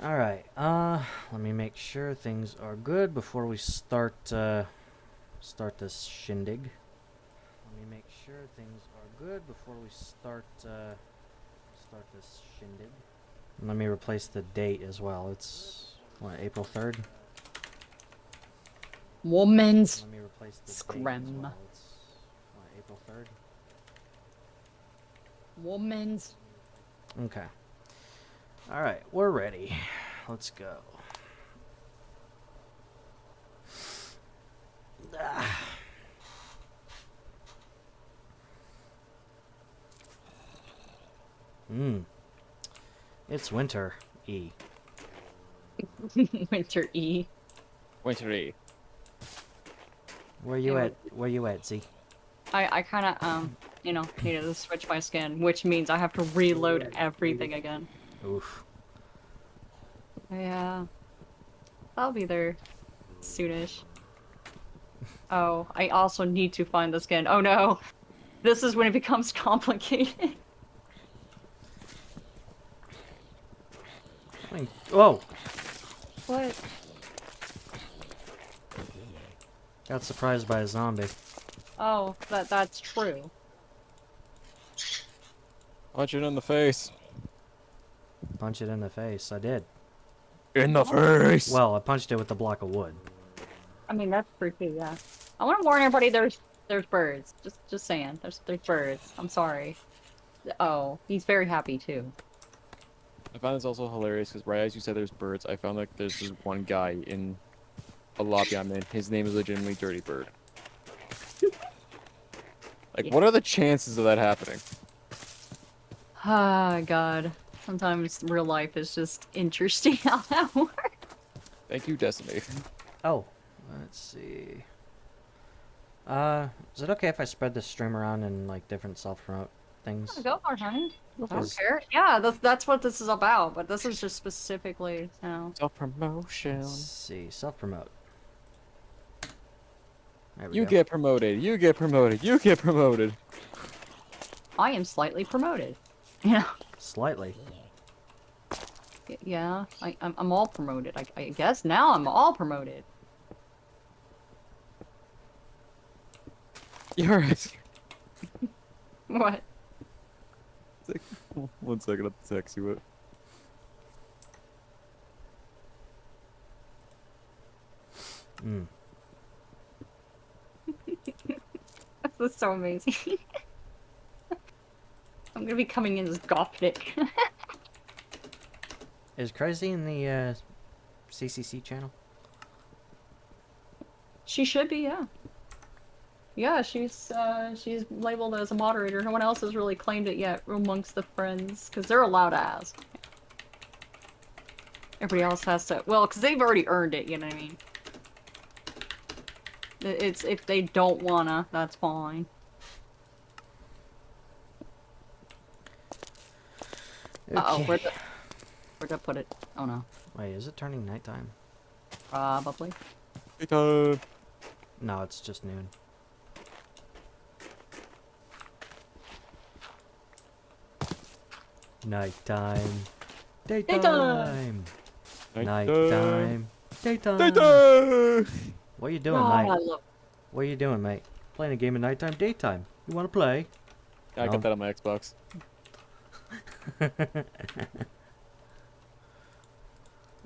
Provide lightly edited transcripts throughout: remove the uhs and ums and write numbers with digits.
Alright, let me make sure things are good before we start this shindig. Let me make sure things are good before we start this shindig. And let me replace the date as well. It's, what, April 3rd? Woman's Let me replace the date as scrum. well. It's, what, April 3rd? Woman's. Okay. Alright, we're ready. Let's go. Ah. It's winter. E. Winter E. Winter E. Where you at? Where you at, Z? I kind of, needed to switch my skin, which means I have to reload everything again. Oof. Yeah. I'll be there soonish. Oh, I also need to find the skin. Oh no! This is when it becomes complicated. Whoa! What? Got surprised by a zombie. Oh, that's true. Punch it in the face. Punch it in the face. I did. In the face! Well, I punched it with a block of wood. I mean, that's freaky, yeah. I want to warn everybody there's birds. Just saying. There's birds. I'm sorry. Oh, he's very happy too. I found this also hilarious because right as you said there's birds, I found like there's this one guy in a lobby I'm in. His name is legitimately Dirty Bird. Like, Yeah. what are the chances of that happening? Ah, God. Sometimes real life is just interesting how that works. Thank you, Destiny. Oh, let's see. Is it okay if I spread this stream around in like different self-promote things? Yeah, go for it, honey. I don't Is- care. Yeah, that's what this is about, but this is just specifically, Self-promotion. Let's see, self-promote. There we You go. get promoted. You get promoted. You get promoted. I am slightly promoted. Yeah. Slightly. Yeah, I'm all promoted. I guess now I'm all promoted. You're right. What? Like, 1 second, I'll text you it. That's so amazing. I'm gonna be coming in as Gothic. Is Crazy in the CCC channel? She should be, yeah. Yeah, she's labeled as a moderator. No one else has really claimed it yet amongst the friends, because they're allowed to ask. Everybody else has to, well, because they've already earned it, you know what I mean? It's, if they don't wanna, that's fine. Okay. Uh-oh, where'd I put it? Oh no. Wait, is it turning nighttime? Probably. Hey, No, it's just noon. Nighttime. Daytime. Nighttime. Daytime. Daytime! What are you doing, Oh, I mate? love What are you doing, mate? Playing a game at nighttime? Daytime. You want to play? I No. got that on my Xbox. Yeah,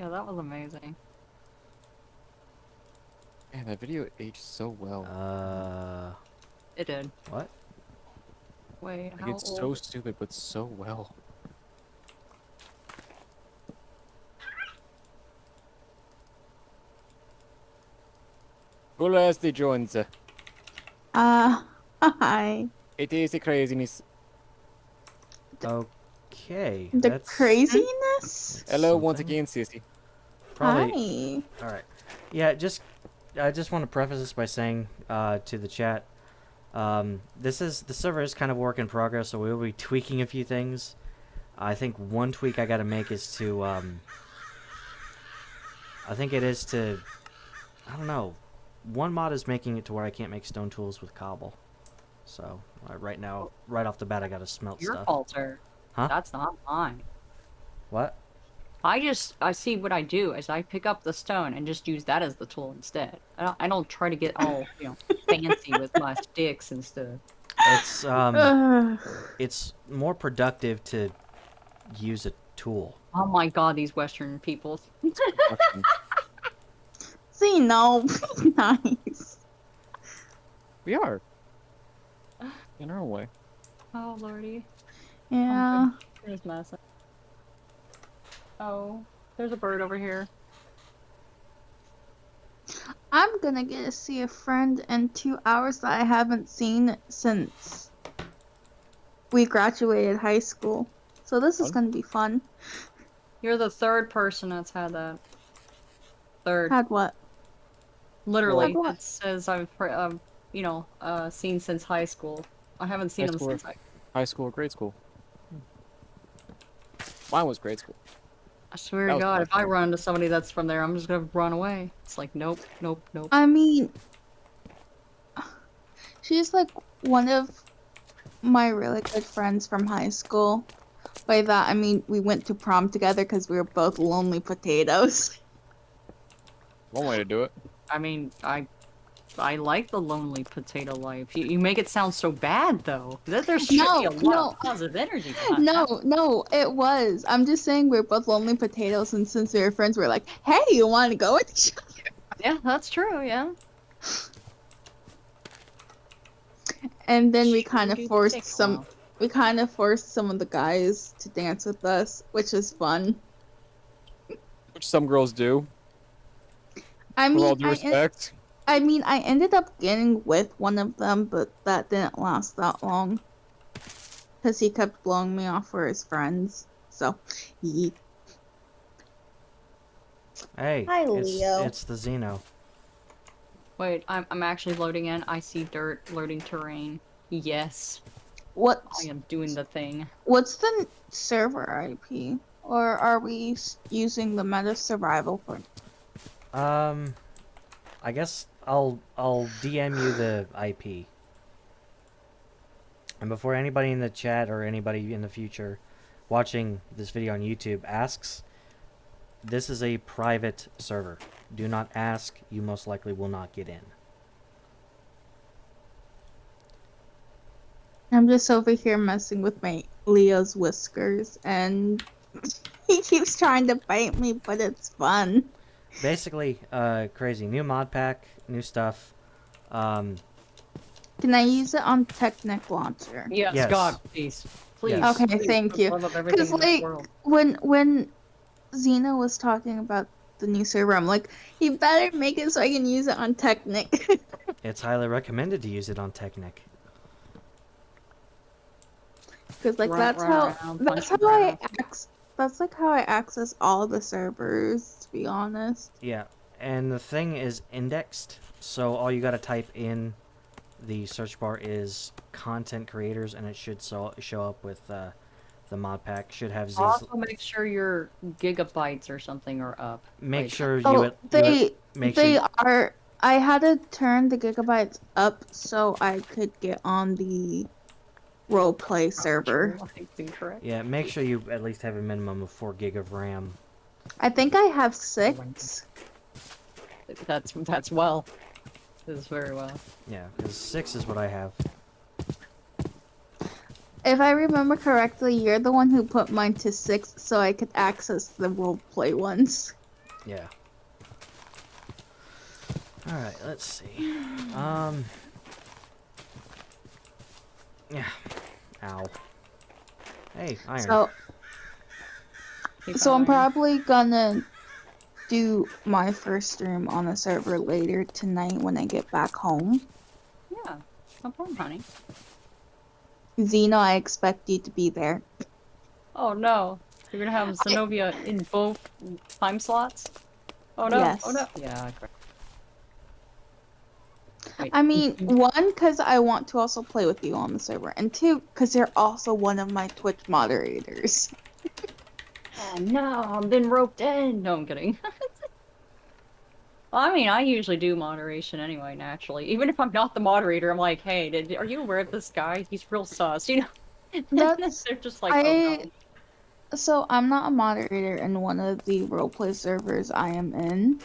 that was amazing. Man, that video aged so well. It did. What? Wait, Like, how it's old? so stupid, but so well. Who has the Jones? Hi. It is the craziness. Okay. The that's craziness? Hello once something. again, sissy. Probably. Hi. All right. Yeah, I just want to preface this by saying to the chat, the server is kind of work in progress, so we will be tweaking a few things. I think one tweak I got to make is to, I don't know. One mod is making it to where I can't make stone tools with cobble. So right now, right off the bat, I got to smelt Your stuff. fault, sir. Huh? That's not mine. What? I see what I do is I pick up the stone and just use that as the tool instead. I don't try to get all, fancy with my sticks and stuff. It's it's more productive to use a tool. Oh my god, these Western people. Production. See, no. Nice. We are. In our own way. Oh lordy. Yeah. There's mess. Oh, there's a bird over here. I'm gonna get to see a friend in 2 hours that I haven't seen since we graduated high school. So this is Fun. gonna be fun. You're the third person that's had that. Third. Had what? Literally, Had what? it says I've seen since high school. I haven't seen High him school. since High school or grade school? Mine was grade school. I swear That to was God, if I possible. run into somebody that's from there, I'm just gonna run away. It's like, nope, nope, nope. I mean, she's like one of my really good friends from high school. By that, I mean we went to prom together because we were both lonely potatoes. One way to do it. I mean, I like the lonely potato life. You make it sound so bad though. There should be a lot No. of positive energy behind that. No, it was. I'm just saying we're both lonely potatoes, and since we were friends, we're like, hey, you want to go with each other? Yeah, that's true. Yeah. And then we Sure kind of do forced take a some. while. We kind of forced some of the guys to dance with us, which is fun. Which some girls do. I With all mean, due respect. I ended up getting with one of them, but that didn't last that long. Because he kept blowing me off for his friends. So, yeet. Hey, Hi, Leo. it's the Xeno. Wait, I'm actually loading in. I see dirt, loading terrain. Yes, I am doing the thing. What's the server IP? Or are we using the meta survival for? I guess I'll DM you the IP. And before anybody in the chat or anybody in the future watching this video on YouTube asks, this is a private server. Do not ask, you most likely will not get in. I'm just over here messing with my Leo's whiskers, and he keeps trying to bite me, but it's fun. Basically, crazy. New mod pack, new stuff. Can I use it on Technic Launcher? Yes, Yes. God, please, please. Yes. Okay, please, thank for the you. love of everything Because in this like world. when Xena was talking about the new server, I'm like, he better make it so I can use it on Technic. It's highly recommended to use it on Technic. Because like Run that's how around, that's punch how I around. that's like how I access all the servers, to be honest. Yeah, and the thing is indexed, so all you gotta type in the search bar is content creators, and it should show up with the mod pack. Should have Z's. Also, make sure your gigabytes or something are up. Make like- sure Oh, make sure they you, are. I had to turn the gigabytes up so I could get on the roleplay server. I think it's incorrect. yeah, make sure you at least have a minimum of 4 gig of RAM. I think I have 6. That's well. This is very well. Yeah, because 6 is what I have. If I remember correctly, you're the one who put mine to 6 so I could access the roleplay ones. Yeah. Alright, let's see. Yeah. Ow. Hey, iron. So I'm Keep going. probably gonna do my first stream on a server later tonight when I get back home. Yeah, no problem, honey. Xeno, I expect you to be there. Oh no, you're gonna have Zenobia in both time slots? Oh no, Yes. oh no. Yeah, correct. Wait. I mean, 1, because I want to also play with you on the server, and 2, because you're also one of my Twitch moderators. Oh no, I've been roped in. No, I'm kidding. Well, I mean, I usually do moderation anyway, naturally. Even if I'm not the moderator, I'm like, hey, are you aware of this guy? He's real sus, you know? That's- They're just like, I- oh no. So I'm not a moderator in one of the roleplay servers I am in,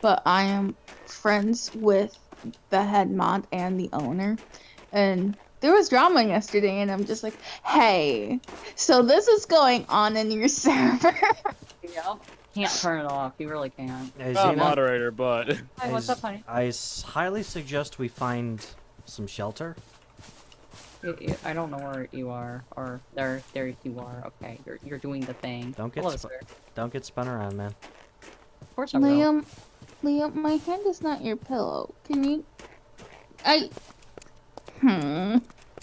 but I am friends with the head mod and the owner. And there was drama yesterday, and I'm just like, hey, so this is going on in your server. Yep. Can't turn it off. You really can't. Hey, Not a Xena, moderator, but Hi, what's up, honey? highly suggest we find some shelter. I don't know where you are, or there you are. Okay, you're doing the thing. Don't get Hello, sp- sir. Don't get spun around, man. Of course I will. Liam, my hand is not your pillow. Can you?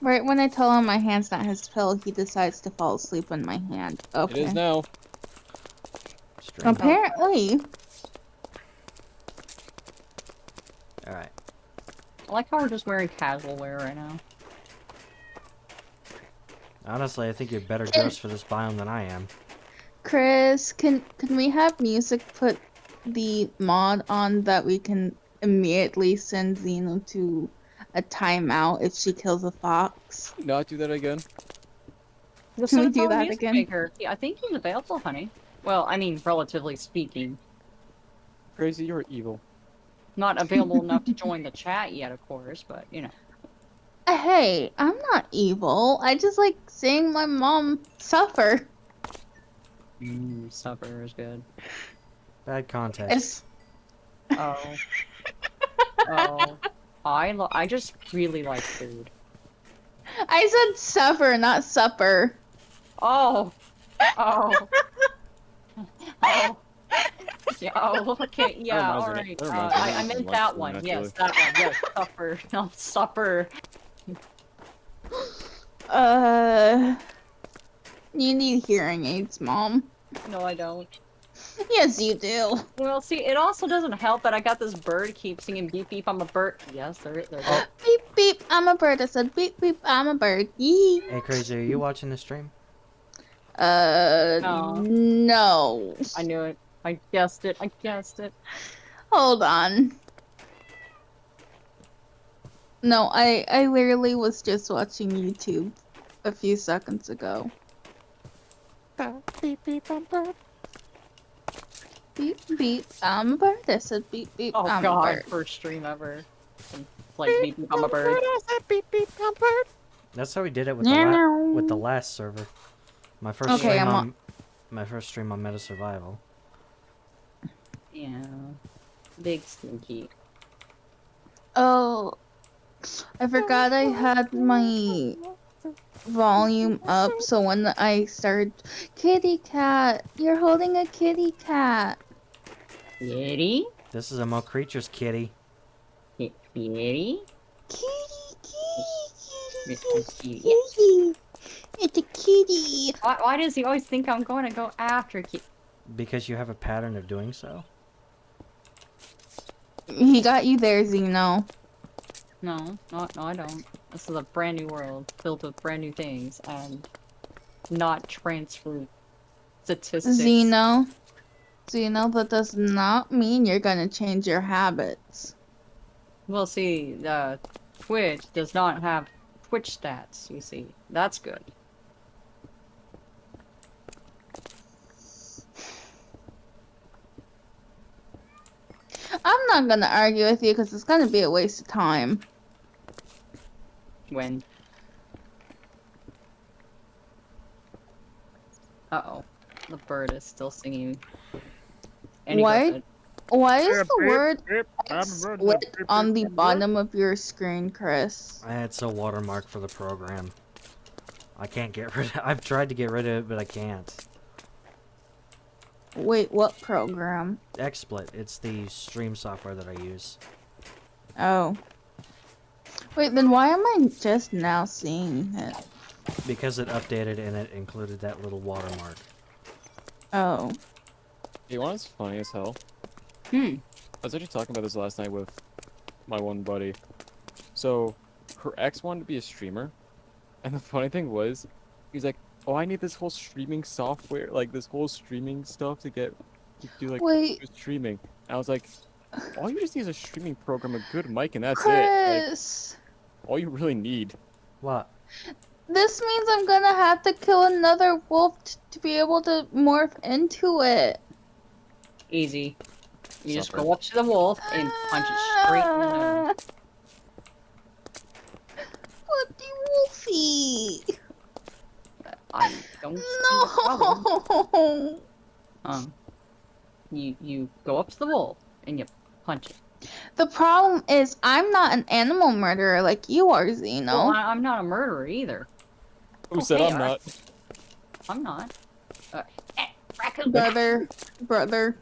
Right when I tell him my hand's not his pillow, he decides to fall asleep in my hand. it Okay. is now. Strange. Apparently. All right. I like how we're just wearing casual wear right now. Honestly, I think you're better dressed for this biome than I am. Chris, can we have music put the mod on that we can immediately send Xeno to a timeout if she kills a fox? Not do that again. Just Can we send do it to a that music again? maker. Yeah, I think he's available, honey. Well, I mean, relatively speaking. Crazy, you're evil. Not available enough to join the chat yet, of course, but you know. Hey, I'm not evil. I just like seeing my mom suffer. Supper is good. Bad context. Oh. Oh. I just really like food. I said suffer, not supper. Oh. Oh. Oh. Yeah, oh, okay, yeah, reminds me- alright. that reminds me I of meant lunch that food, one, actually. yes, that one, yes, supper, no, supper. You need hearing aids, Mom. No, I don't. Yes, you do. Well, see, it also doesn't help that I got this bird keep singing beep beep, I'm a bird. Yes, there. Oh. Beep beep, I'm a bird. I said beep beep, I'm a bird. Yee. Hey, Crazy, are you watching the stream? No. No. I knew it. I guessed it. Hold on. No, I literally was just watching YouTube a few seconds ago. Beep beep, I'm bird. Beep beep, I'm a bird. I said beep beep, Oh I'm a god, bird. first stream ever. Like beep beep, I'm a bird. I said beep beep, I'm bird. That's how we did it with Meow. with the last server. My first Okay, stream I'm on my first stream on Meta Survival. Yeah. Big stinky. Oh, I forgot I had my volume up, so when I started, kitty cat, you're holding a kitty cat. Kitty? This is a Mo Creatures kitty. Kitty? Kitty, It's kitty, a kitty. kitty. It's a kitty. Why does he always think I'm going to go after kitty? Because you have a pattern of doing so. He got you there, Xeno. No, I don't. This is a brand new world filled with brand new things and not transferred statistics. Xeno, that does not mean you're gonna change your habits. Well, see, Twitch does not have Twitch stats, you see. That's good. I'm not gonna argue with you because it's gonna be a waste of time. When? Uh-oh. The bird is still singing. And he Why? doesn't. Why is the Beep, word beep, I'm a bird, split beep, beep, on the I'm bird. bottom of your screen, Chris? It's a watermark for the program. I can't get rid of I've tried to get rid of it, but I can't. Wait, what program? XSplit. It's the stream software that I use. Oh. Wait, then why am I just now seeing it? Because it updated and it included that little watermark. Oh. You want what's funny as hell? Hmm. I was actually talking about this last night with my one buddy. So, her ex wanted to be a streamer, and the funny thing was, he's like, "Oh, I need this whole streaming software, like this whole streaming stuff to do like Wait, streaming." And I was like, "All you just need is a streaming program, a good mic, and that's it. Like, Chris! all you really need." What? This means I'm gonna have to kill another wolf to be able to morph into it. Easy. You just Supper. go up to the wolf and punch it straight in the nose. Bloody wolfie. I don't see the problem. No. You go up to the wolf and you punch it. The problem is I'm not an animal murderer like you are, Well, Zeno. I'm not a murderer either. Who said Okay, I'm not? I'm not. Brother.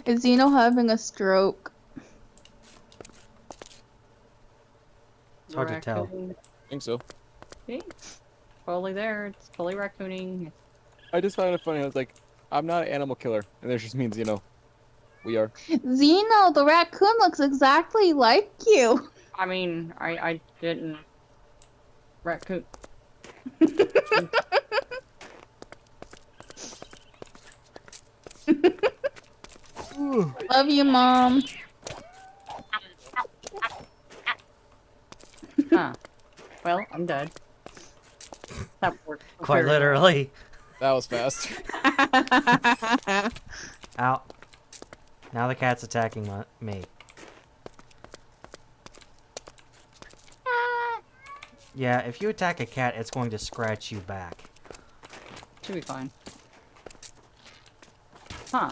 Is Zeno having a stroke? It's hard to tell. Raccoon. I think so. See? Totally there. It's fully raccooning. I just found it funny. I was like, I'm not an animal killer, and that just means, you know, we are. Zeno, the raccoon looks exactly like you. I mean, I didn't. Raccoon. Love you, Mom. Huh. Well, I'm dead. That worked. Quite very well. literally. That was fast. Ow. Now the cat's attacking me. Yeah, if you attack a cat, it's going to scratch you back. Should be fine. Huh.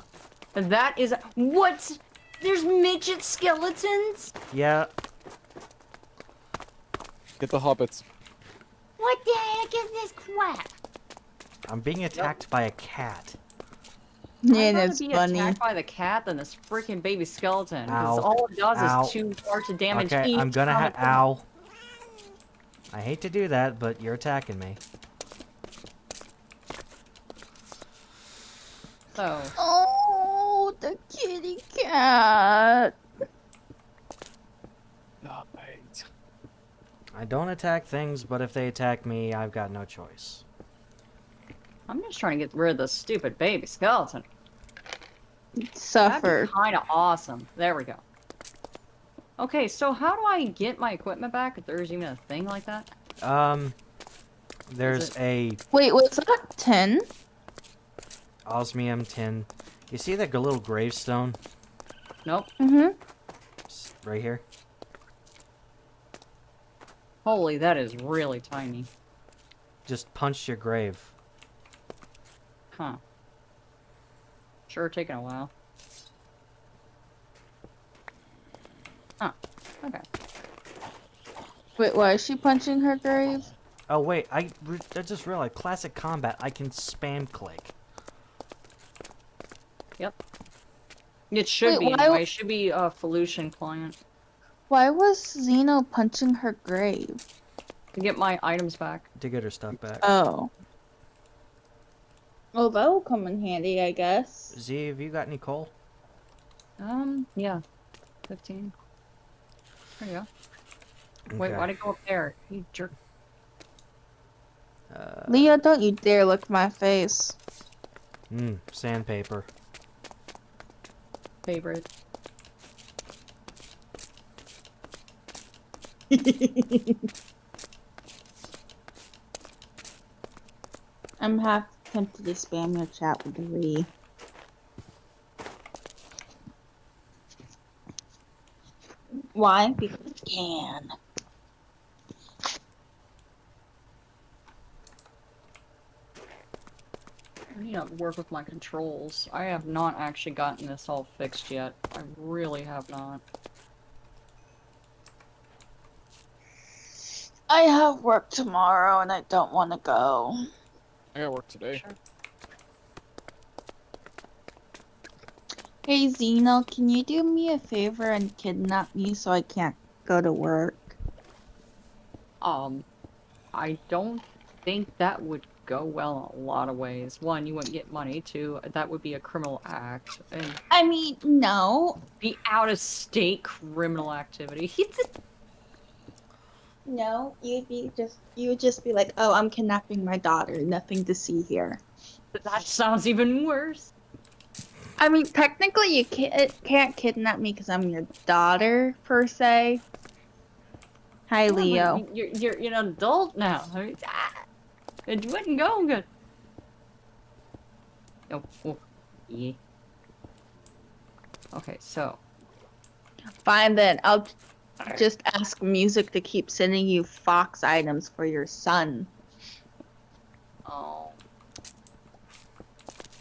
That is what? There's midget skeletons? Yeah, Get the hobbits. What the heck is this crap? I'm being attacked by a cat. Yeah, I'd rather that's be funny. attacked by the cat than this freaking baby skeleton. Because Ow. all it does Ow. is 2 parts of damage Okay, each. I'm gonna time it ow. I hate to do that, but you're attacking me. So, Oh, the kitty cat. Right. I don't attack things, but if they attack me, I've got no choice. I'm just trying to get rid of this stupid baby skeleton. Suffer. That'd be kind of awesome. There we go. Okay, so how do I get my equipment back if there's even a thing like that? There's a Wait, was that 10? osmium tin. You see that little gravestone Nope. Mm-hmm. right here? Holy, that is really tiny. Just punch your grave. Huh. Sure taking a while. Huh. Okay. Wait, why is she punching her grave? Oh wait, I just realized classic combat. I can spam click. It should Wait, be why- anyway. It should be a Felucian client Why was Zeno punching her grave? to get my items back. To get her stuff back. Oh. Oh, that'll come in handy, I guess. Z, have you got any coal? Yeah. 15. There you go. Wait, Okay. why'd it go up there? You jerk. Leah, don't you dare look my face. Sandpaper. Favorite. I'm half tempted to spam your chat with the re. Why? Because I can. I need to work with my controls. I have not actually gotten this all fixed yet. I really have not. I have work tomorrow and I don't want to go. I got work today. Sure. Hey Zeno, can you do me a favor and kidnap me so I can't go to work? I don't think that would go well in a lot of ways. One, you wouldn't get money. Two, that would be a criminal act. And I mean, no. be out-of-state criminal activity. No, you would just be like, oh, I'm kidnapping my daughter. Nothing to see here. That sounds even worse. I mean, technically, you can't kidnap me because I'm your daughter, per se. Hi, Yeah, but Leo. you're an adult now. I mean, it wouldn't go good. Oh, yeah. Okay, so Fine then. I'll just ask music to keep sending you fox items for your son. oh,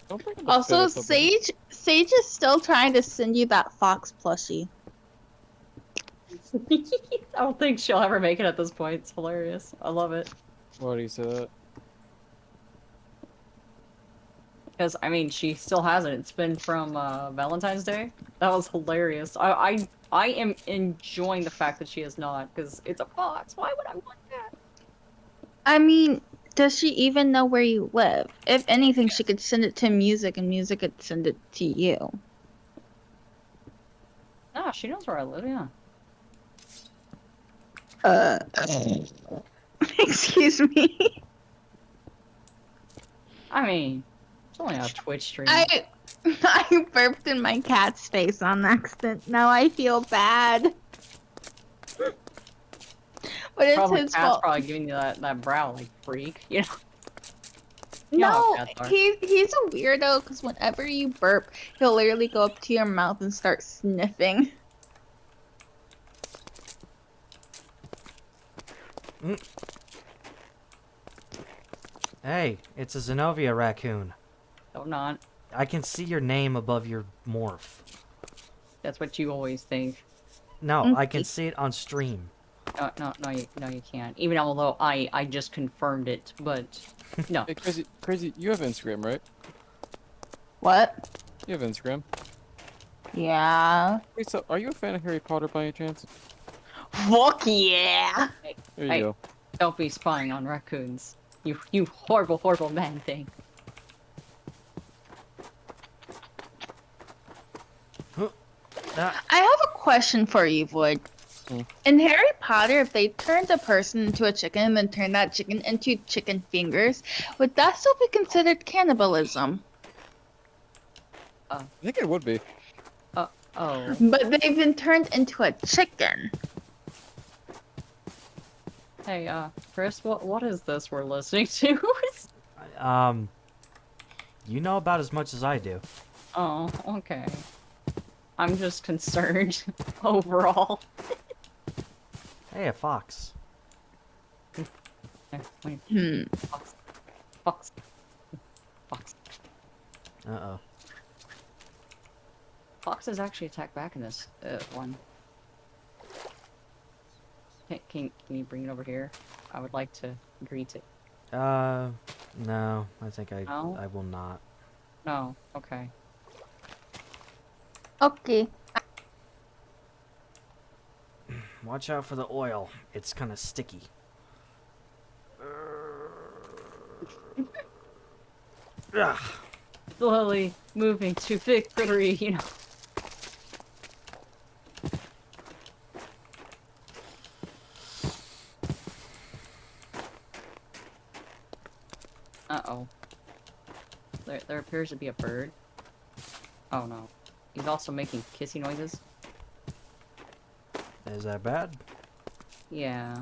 Don't bring up the Also, fit something. Sage is still trying to send you that fox plushie. I don't think she'll ever make it at this point. It's hilarious. I love it. Why do you say that? Because, I mean, she still hasn't. It's been from Valentine's Day. That was hilarious. I am enjoying the fact that she has not, because it's a fox. Why would I want that? I mean, does she even know where you live? If anything, she could send it to music and music could send it to you. Ah, she knows where I live, yeah. Excuse me. I mean, it's only a Twitch stream. I burped in my cat's face on accident. Now I feel bad. But it's Probably his cat's fault. probably giving you that brow like freak, you know? No, cats are. he's a weirdo because whenever you burp, he'll literally go up to your mouth and start sniffing. Hey, it's a Zenobia raccoon. No, not. I can see your name above your morph. That's what you always think. No, I can see it on stream. No, you can't. Even although I just confirmed it, but no. Hey, crazy. You have Instagram, right? What? You have Instagram. Yeah. Wait, so are you a fan of Harry Potter by any chance? Fuck yeah. There you Hey. go. Don't be spying on raccoons. You horrible man thing. Ah, I have a question for you, Void. In Harry Potter, if they turned a person into a chicken and then turned that chicken into chicken fingers, would that still be considered cannibalism? I think it would be. Oh. But they've been turned into a chicken. Hey, Chris, what is this we're listening to? you know about as much as I do. Oh, okay. I'm just concerned overall. Hey, a fox. There, wait. Fox. Uh-oh. Foxes actually attack back in this one. Can you bring it over here? I would like to greet it. No. I think No? I will not. No. Okay. Okay. Watch out for the oil. It's kind of sticky. Ugh. Slowly moving to victory, you know. Uh-oh. There appears to be a bird. Oh no. He's also making kissy noises. Is that bad? Yeah.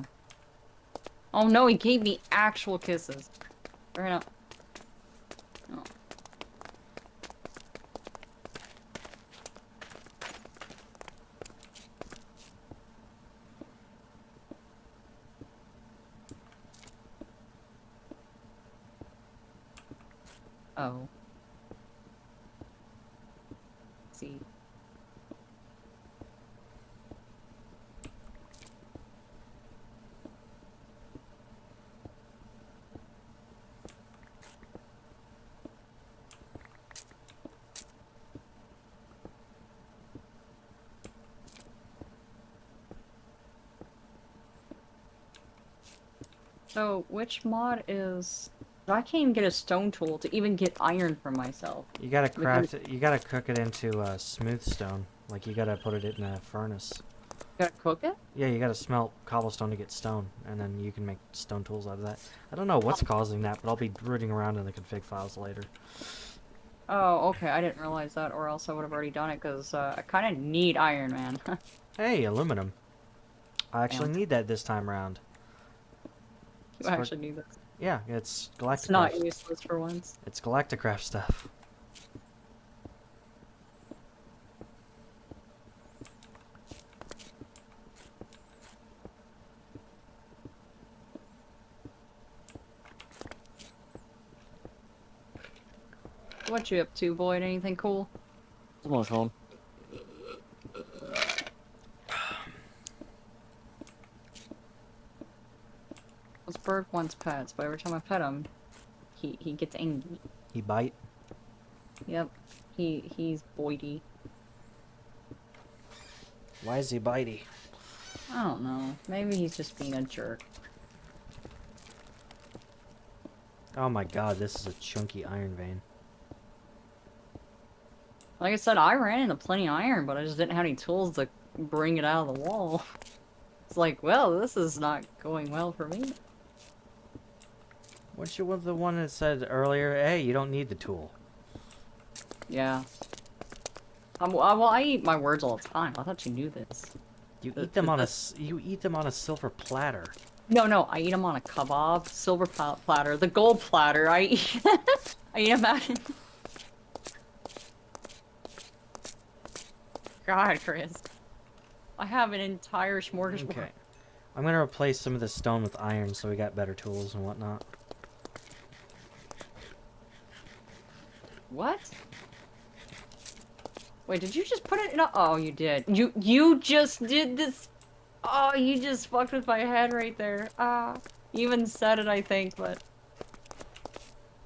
Oh no, he gave me actual kisses. Right up. Oh. Oh. See. So, which mod is... I can't even get a stone tool to even get iron for myself. You gotta craft it. You gotta cook it into smooth stone. Like you gotta put it in a furnace. Gotta cook it? Yeah, you gotta smelt cobblestone to get stone, and then you can make stone tools out of that. I don't know what's causing that, but I'll be rooting around in the config files later. Oh, okay, I didn't realize that, or else I would have already done it, because I kind of need iron, man. Hey, aluminum. I actually Damn. need that this time around. You It's for- actually need this. Yeah, it's It's not Galacticraft. useless for once. It's Galacticraft stuff. What you up to, Boyd? Anything cool? Come on, phone. This bird wants pets, but every time I pet him, he gets angry. He bite. Yep. He's Boydie. Why is he bitey? I don't know. Maybe he's just being a jerk. Oh my god, this is a chunky iron vein. Like I said, I ran into plenty of iron, but I just didn't have any tools to bring it out of the wall. It's like, well, this is not going well for me. Weren't you the one that said earlier, hey, you don't need the tool? Yeah. Well, I eat my words all the time. I thought you knew this. You eat them on a silver platter. No, I eat them on a kebab, silver platter, the gold platter. I eat, I eat them out. God, Chris, I have an entire smorgasbord. Okay. I'm gonna replace some of the stone with iron so we got better tools and whatnot. What? Wait, did you just put it in a... Oh, you did. You just did this. Oh, you just fucked with my head right there. You even said it, I think, but...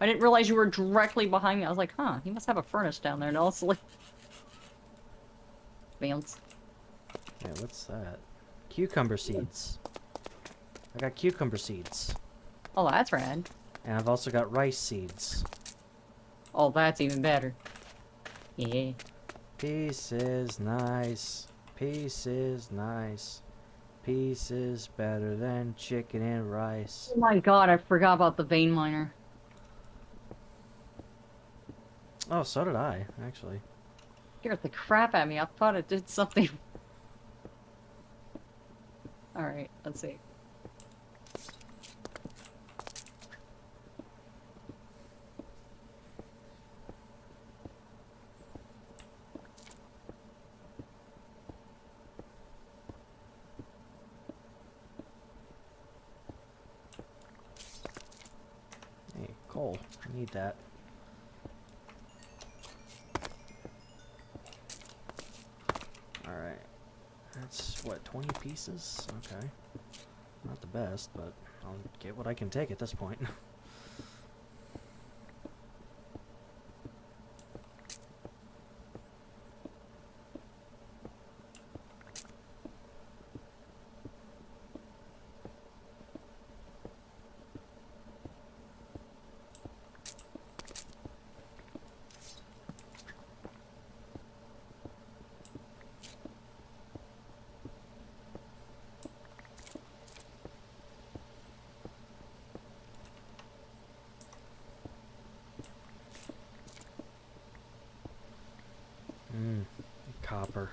I didn't realize you were directly behind me. I was like, huh, he must have a furnace down there. No, it's like... Bounce. Yeah, what's that? Cucumber seeds. I got cucumber seeds. Oh, that's rad. And I've also got rice seeds. Oh, that's even better. Yeah. Peace is nice. Peace is nice. Peace is better than chicken and rice. Oh my god, I forgot about the vein miner. Oh, so did I, actually. Scared the crap out of me. I thought it did something. Alright, let's see. Hey, coal. I need that. Alright. That's, what, 20 pieces? Okay. Not the best, but I'll get what I can take at this point. Copper.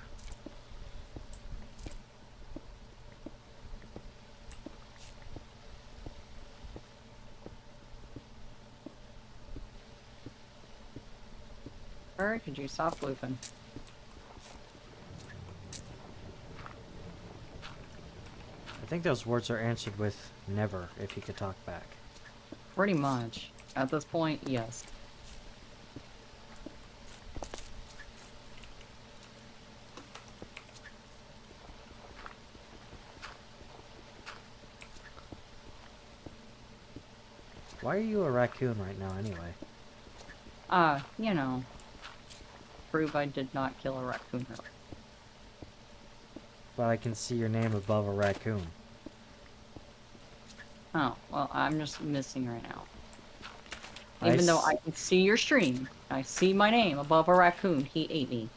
Bird, could you stop looping? I think those words are answered with never, if you could talk back. Pretty much. At this point, yes. Why are you a raccoon right now, anyway? You know. Prove I did not kill a raccoon earlier. But I can see your name above a raccoon. Oh, well, I'm just missing right now. I Even though s- I can see your stream, I see my name above a raccoon. He ate me.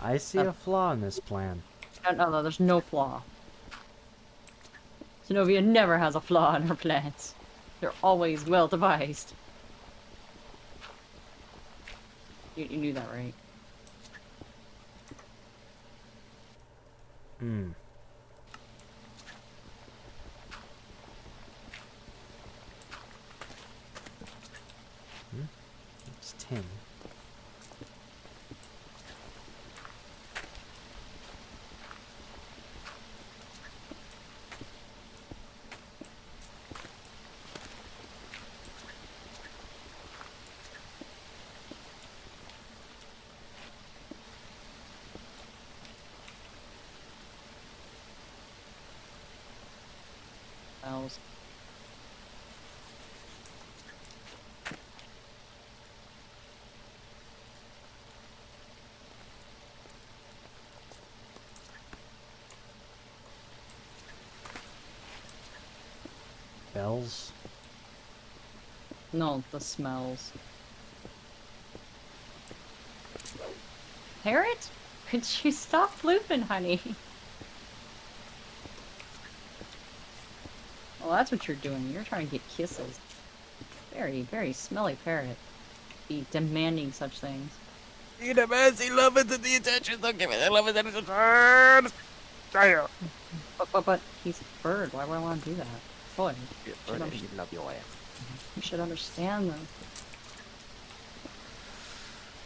I see a flaw in this plan. No, there's no flaw. Zenobia never has a flaw in her plans. They're always well devised. You knew that, right? tin. Else. Bells. No, the smells. Parrot? Could you stop looping, honey? Well, that's what you're doing. You're trying to get kisses. Very, very smelly parrot. Be demanding such things. You the messy love it and the attention. Don't give me that love and attention. Damn. But he's a bird. Why would I want to do that? Boy, You love your ass. you should understand them.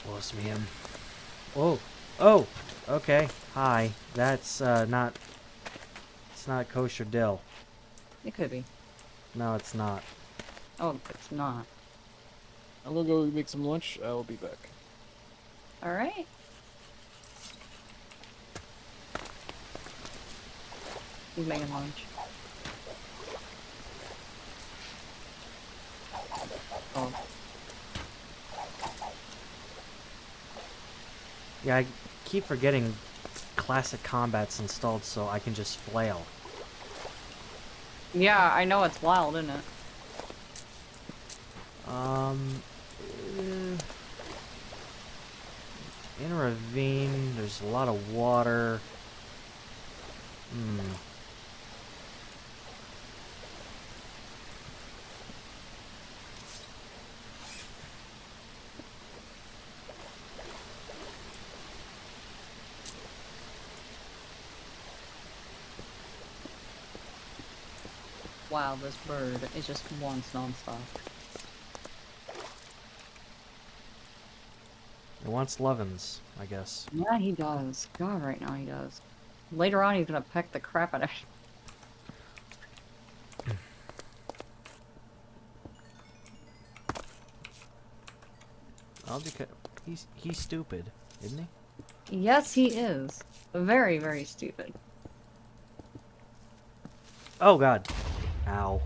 Was me him. Oh, oh, okay. Hi. That's not. It's not kosher dill. It could be. No, it's not. Oh, it's not. I'm gonna go make some lunch. I'll be back. Alright. He's making lunch. Oh. Yeah, I keep forgetting classic combat's installed, so I can just flail. Yeah, I know it's wild, isn't it? In a ravine, there's a lot of water. Wow, this bird is just wants nonstop. It wants lovin's, I guess. Yeah, he does. God, right now he does. Later on, he's gonna peck the crap out of it. I'll because he's stupid, isn't he? Yes, he is. Very, very stupid. Oh god. Ow.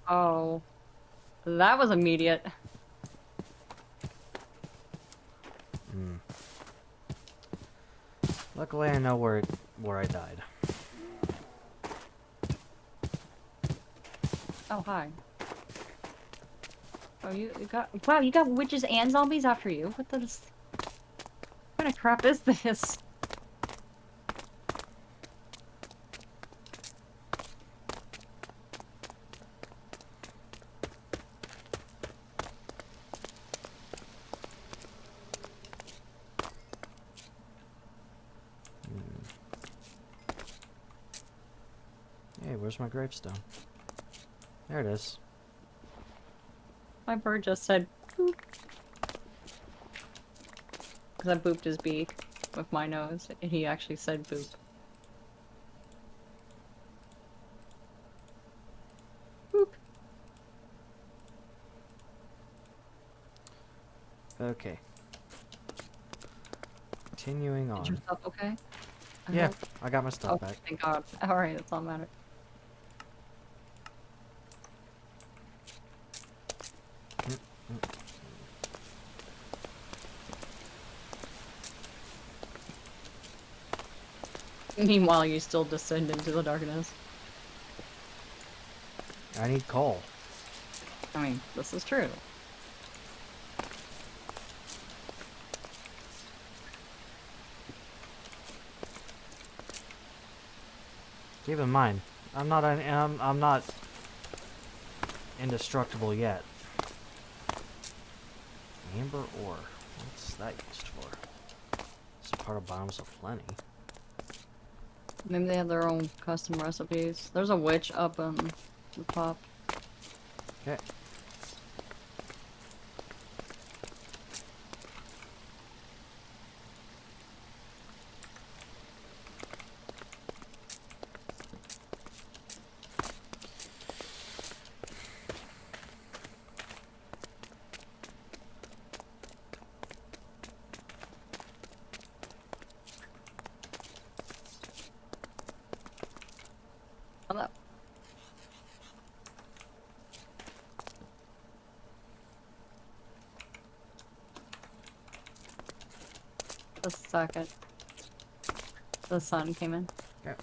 Oh. That was immediate. Luckily, I know where I died. Oh, hi. Oh, you got... Wow, you got witches and zombies after you? What kind of crap is this? Hey, where's my gravestone? There it is. My bird just said boop. Because I booped his beak with my nose, and he actually said boop. Boop. Okay. Continuing on. Is your stuff okay? Yeah, I got my stuff Oh, back. thank God. Alright, that's all that matters. Meanwhile, you still descend into the darkness. I need coal. I mean, this is true. Keep in mind, I'm not indestructible yet. Amber ore. What's that used for? It's part of Bottoms of Plenty. Maybe they have their own custom recipes. There's a witch up on the top. Okay. the second the sun came in. Yeah.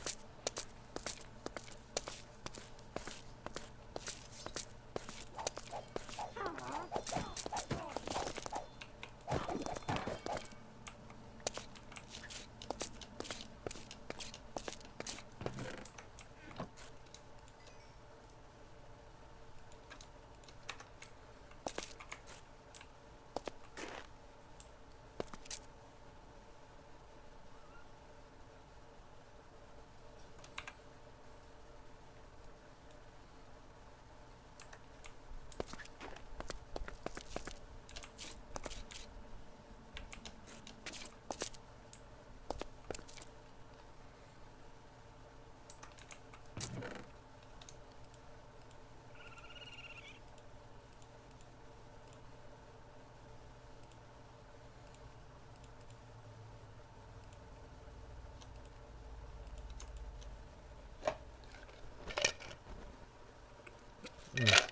Mm.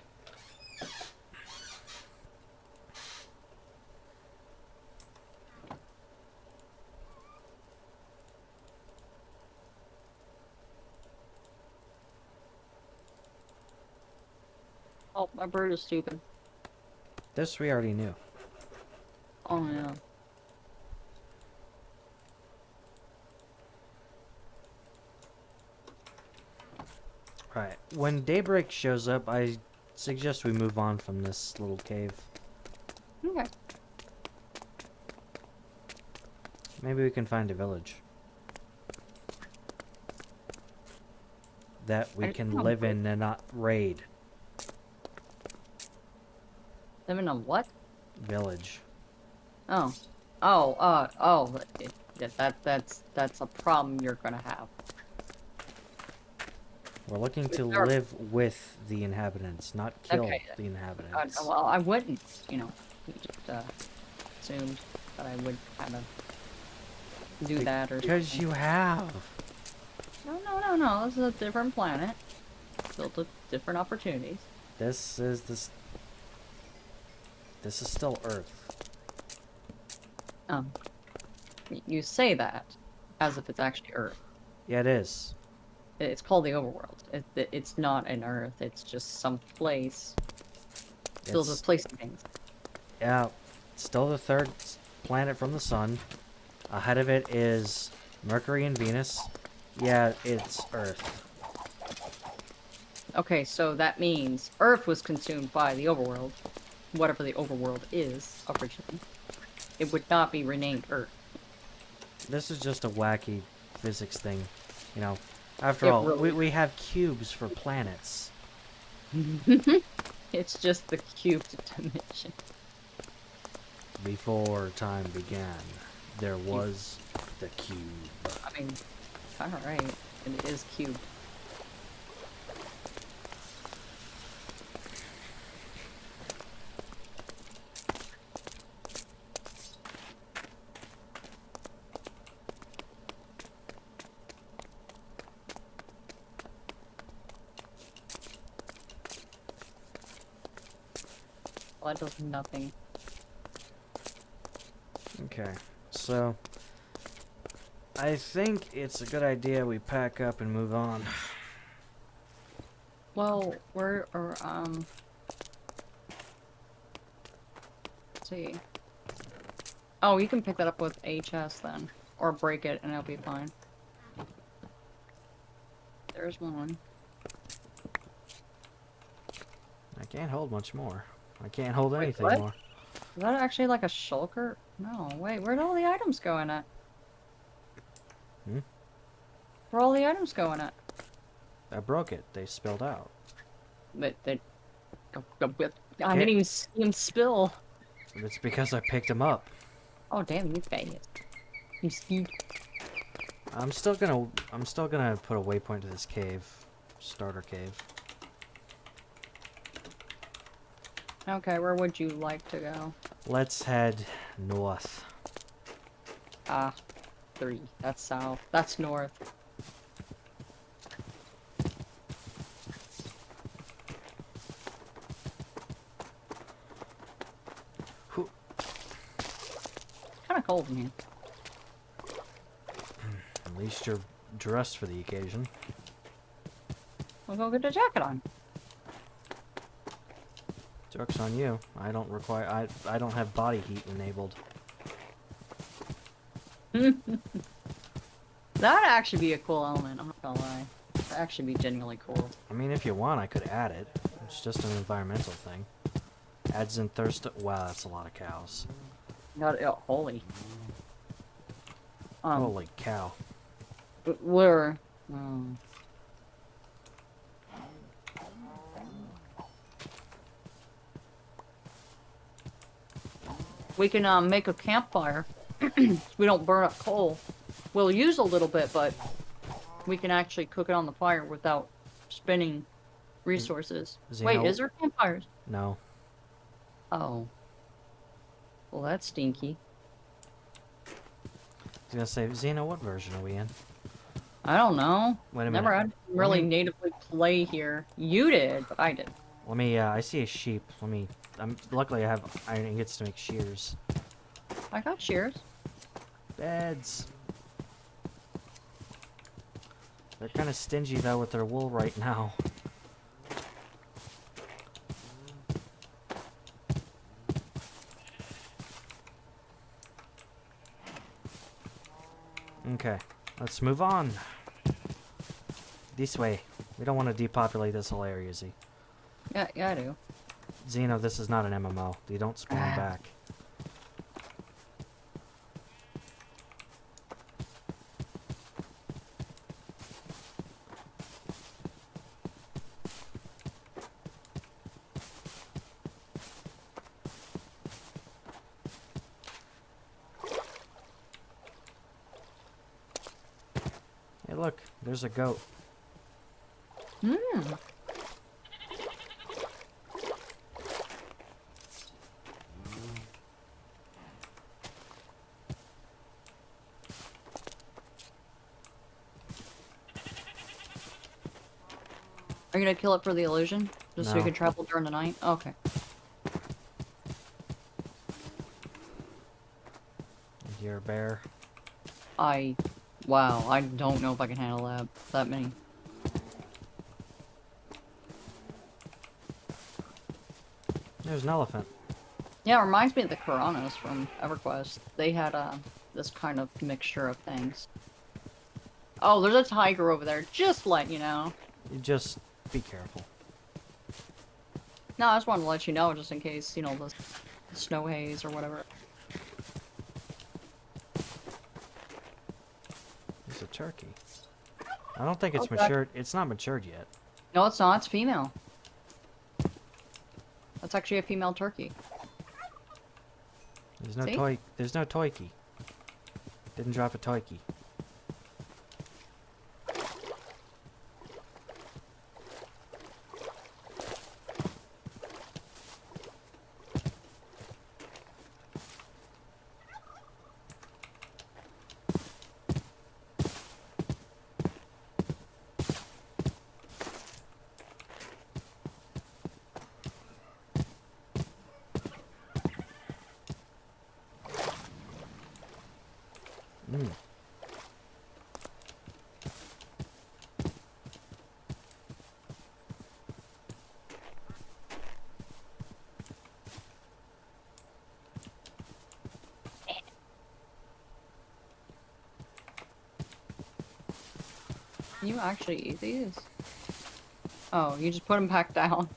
Oh, my bird is stupid. This we already knew. Oh yeah. Right. When daybreak shows up, I suggest we move on from this little cave. Okay. Maybe we can find a village that we I can don't live know. in and not raid. Live in a what? Village. Oh. That's a problem you're gonna have. We're looking to Sure. live with the inhabitants, not kill Okay. the inhabitants. Well, I wouldn't, you know. You just assumed that I would kind of do that or Because something. you have. No. This is a different planet. Built with different opportunities. This is still Earth. You say that as if it's actually Earth. Yeah, it is. It's called the overworld. It's not an Earth. It's just some place filled with It's, placing things. yeah, still the third planet from the sun. Ahead of it is Mercury and Venus. Yeah, it's Earth. Okay, so that means Earth was consumed by the overworld, whatever the overworld is originally. It would not be renamed Earth. This is just a wacky physics thing. You know, after It all, really we have cubes for planets. It's just the cubed dimension. Before time began, there was the cube. I mean, alright, it is cubed. Well, that does nothing. Okay, so I think it's a good idea we pack up and move on. Well, let's see. Oh, you can pick that up with HS then. Or break it and it'll be fine. There's one. I can't hold much more. I can't hold Wait, anything what? more. Is that actually like a shulker? No, wait, where'd all the items going at? Hmm? Where all the items going at? I broke it. They spilled out. I didn't even see him spill. It's because I picked them up. Oh damn, you faggot. You skeet. I'm still gonna put a waypoint to this cave. Starter cave. Okay, where would you like to go? Let's head north. Ah, 3. That's south. That's north. Who- Kinda cold in here. At least you're dressed for the occasion. We'll go get a jacket on. Joke's on you. I don't require. I don't have body heat enabled. That'd actually be a cool element, I'm not gonna lie. That'd actually be genuinely cool. I mean, if you want, I could add it. It's just an environmental thing. Adds in thirst. Wow, that's a lot of cows. Not holy. Holy cow. We're we can make a campfire. We don't burn up coal. We'll use a little bit, but we can actually cook it on the fire without spending resources. Wait, is there campfires? No. Oh. Well, that's stinky. I was gonna say, Xena, what version are we in? I don't know. Wait a Never minute. had really natively play here. You did, but I did. Let me, I see a sheep. Let me, luckily I have iron ingots to make shears. I got shears. Beds. They're kind of stingy, though, with their wool right now. Okay, let's move on. This way. We don't want to depopulate this whole area, Z. Yeah, I do. Xeno, this is not an MMO. You don't spawn back. Hey, look, there's a goat. Hmm. Are you gonna kill it for the illusion? Just so you No. can travel during the night? Okay. You're a bear. Wow, I don't know if I can handle that many. There's an elephant. Yeah, it reminds me of the Karanas from EverQuest. They had this kind of mixture of things. Oh, there's a tiger over there. Just let you know. You just be careful. No, I just wanted to let you know, just in case, you know, the snow haze or whatever. There's a turkey. I don't think it's Okay. matured. It's not matured yet. No, it's not. It's female. That's actually a female turkey. There's no See? toy. There's no toiki. Didn't drop a toiki. Mm. Can you actually eat these? Oh, you just put them back down.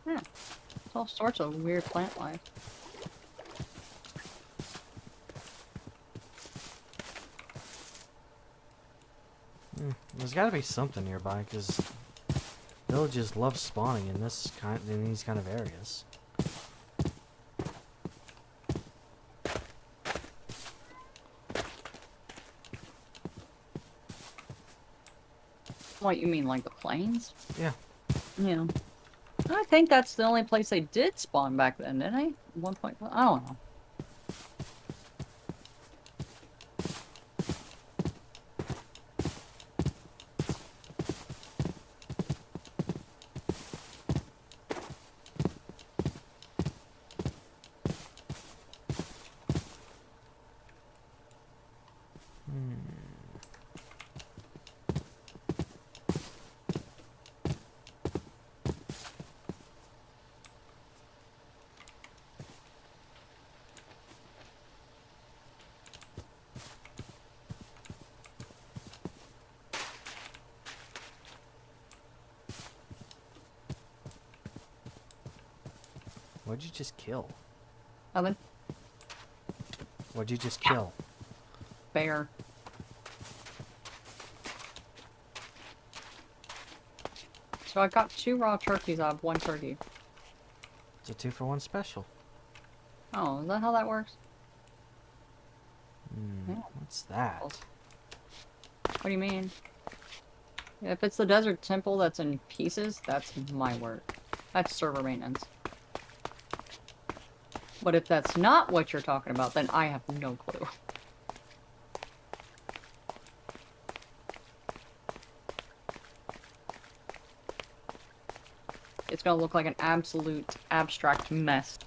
Yeah. It's all sorts of weird plant life. There's got to be something nearby, because villages love spawning in these kind of areas. What, you mean like the plains? Yeah. Yeah. I think that's the only place they did spawn back then, didn't they? 1.5? I don't know. What'd you just kill? Oven. What'd you just kill? Bear. So I got 2 raw turkeys out of 1 turkey. It's a 2-for-1 special. Oh, is that how that works? Yeah. What's that? What do you mean? If it's the desert temple that's in pieces, that's my work. That's server maintenance. But if that's not what you're talking about, then I have no clue. It's gonna look like an absolute abstract mess.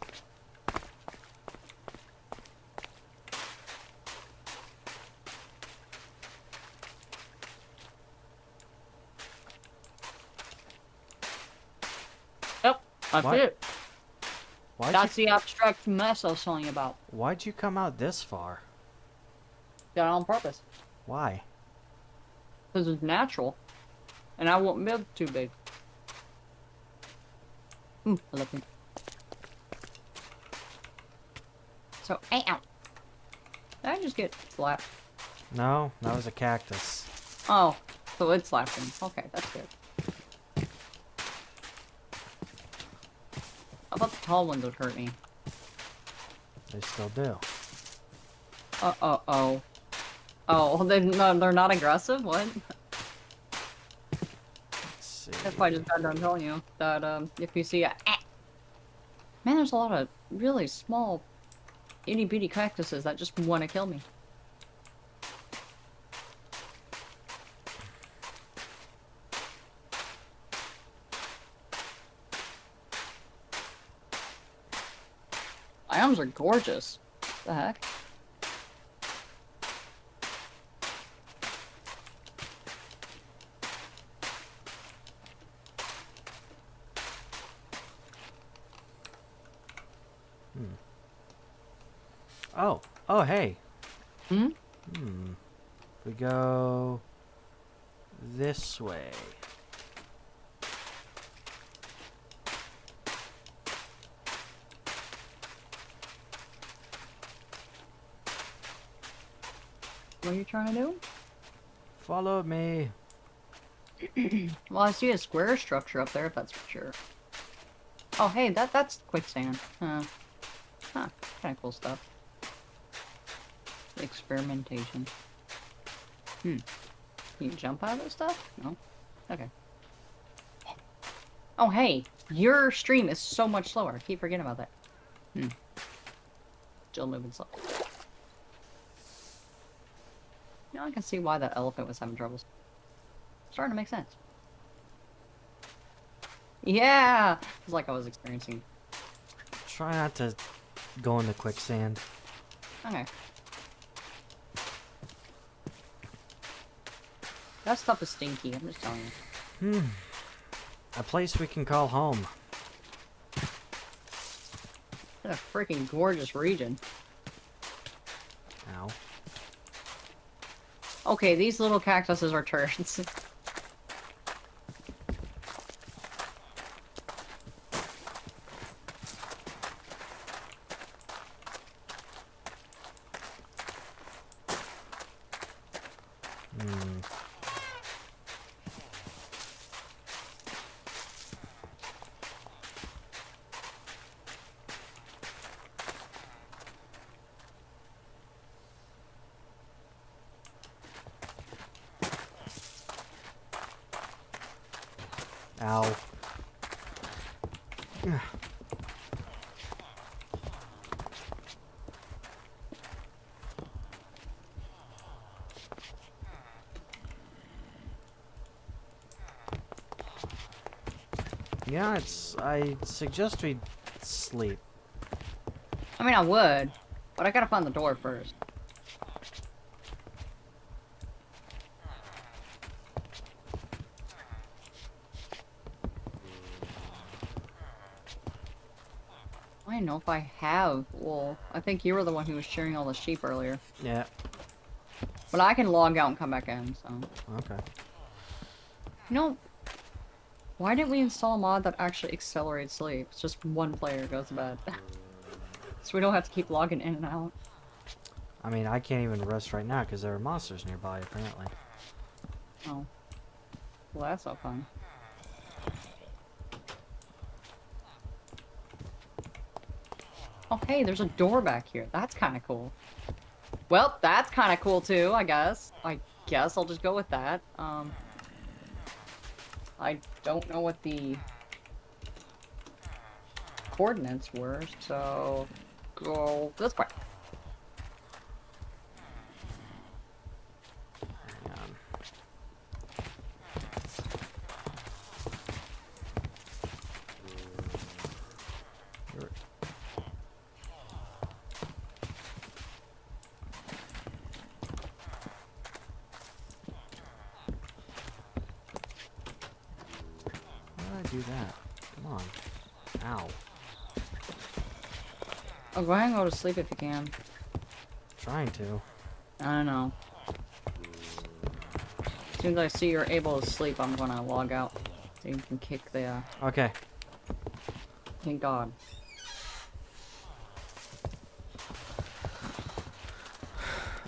Yep, that's What? it. Why'd That's the abstract mess I was telling you about. Why'd you come out this far? Did it on purpose. Why? Because it's natural. And I won't build too big. I love him. So, ow. Did I just get slapped? No, that was a cactus. Oh, so it slapped him. Okay, that's good. I thought the tall ones would hurt me. They still do. Oh. Oh, they're not aggressive? What? Let's see. That's why I just got done telling you that if you see a man, there's a lot of really small itty bitty cactuses that just want to kill me. Biomes are gorgeous. What the heck? Oh, hey. Hmm? We go this way. What are you trying to do? Follow me. Well, I see a square structure up there, if that's for sure. Oh, hey, that's quicksand. Huh, kind of cool stuff. Experimentation. Can you jump out of this stuff? No? Okay. Oh, hey, your stream is so much slower. I keep forgetting about that. Still moving slow. You know, I can see why that elephant was having troubles. Starting to make sense. Yeah! It's like I was experiencing. Try not to go into quicksand. Okay. That stuff is stinky, I'm just telling you. A place we can call home. What a freaking gorgeous region. Ow. Okay, these little cactuses are turds. Ow. Yeah, I suggest we sleep. I mean, I would, but I gotta find the door first. I don't know if I have wool. I think you were the one who was shearing all the sheep earlier. Yeah. But I can log out and come back in, so. Okay. You know, Why didn't we install a mod that actually accelerates sleep? It's just one player goes to bed. So we don't have to keep logging in and out. I mean, I can't even rest right now because there are monsters nearby, apparently. Oh. Well, that's not fun. Oh, hey, there's a door back here. That's kind of cool. Well, that's kind of cool too, I guess. I guess I'll just go with that. I don't know what the coordinates were, so go this way. Hang on. You're- How did I do that? Come on. Ow. Oh, go ahead and go to sleep if you can. Trying to. I don't know. As soon as I see you're able to sleep, I'm gonna log out. So you can kick the, Okay. thank God.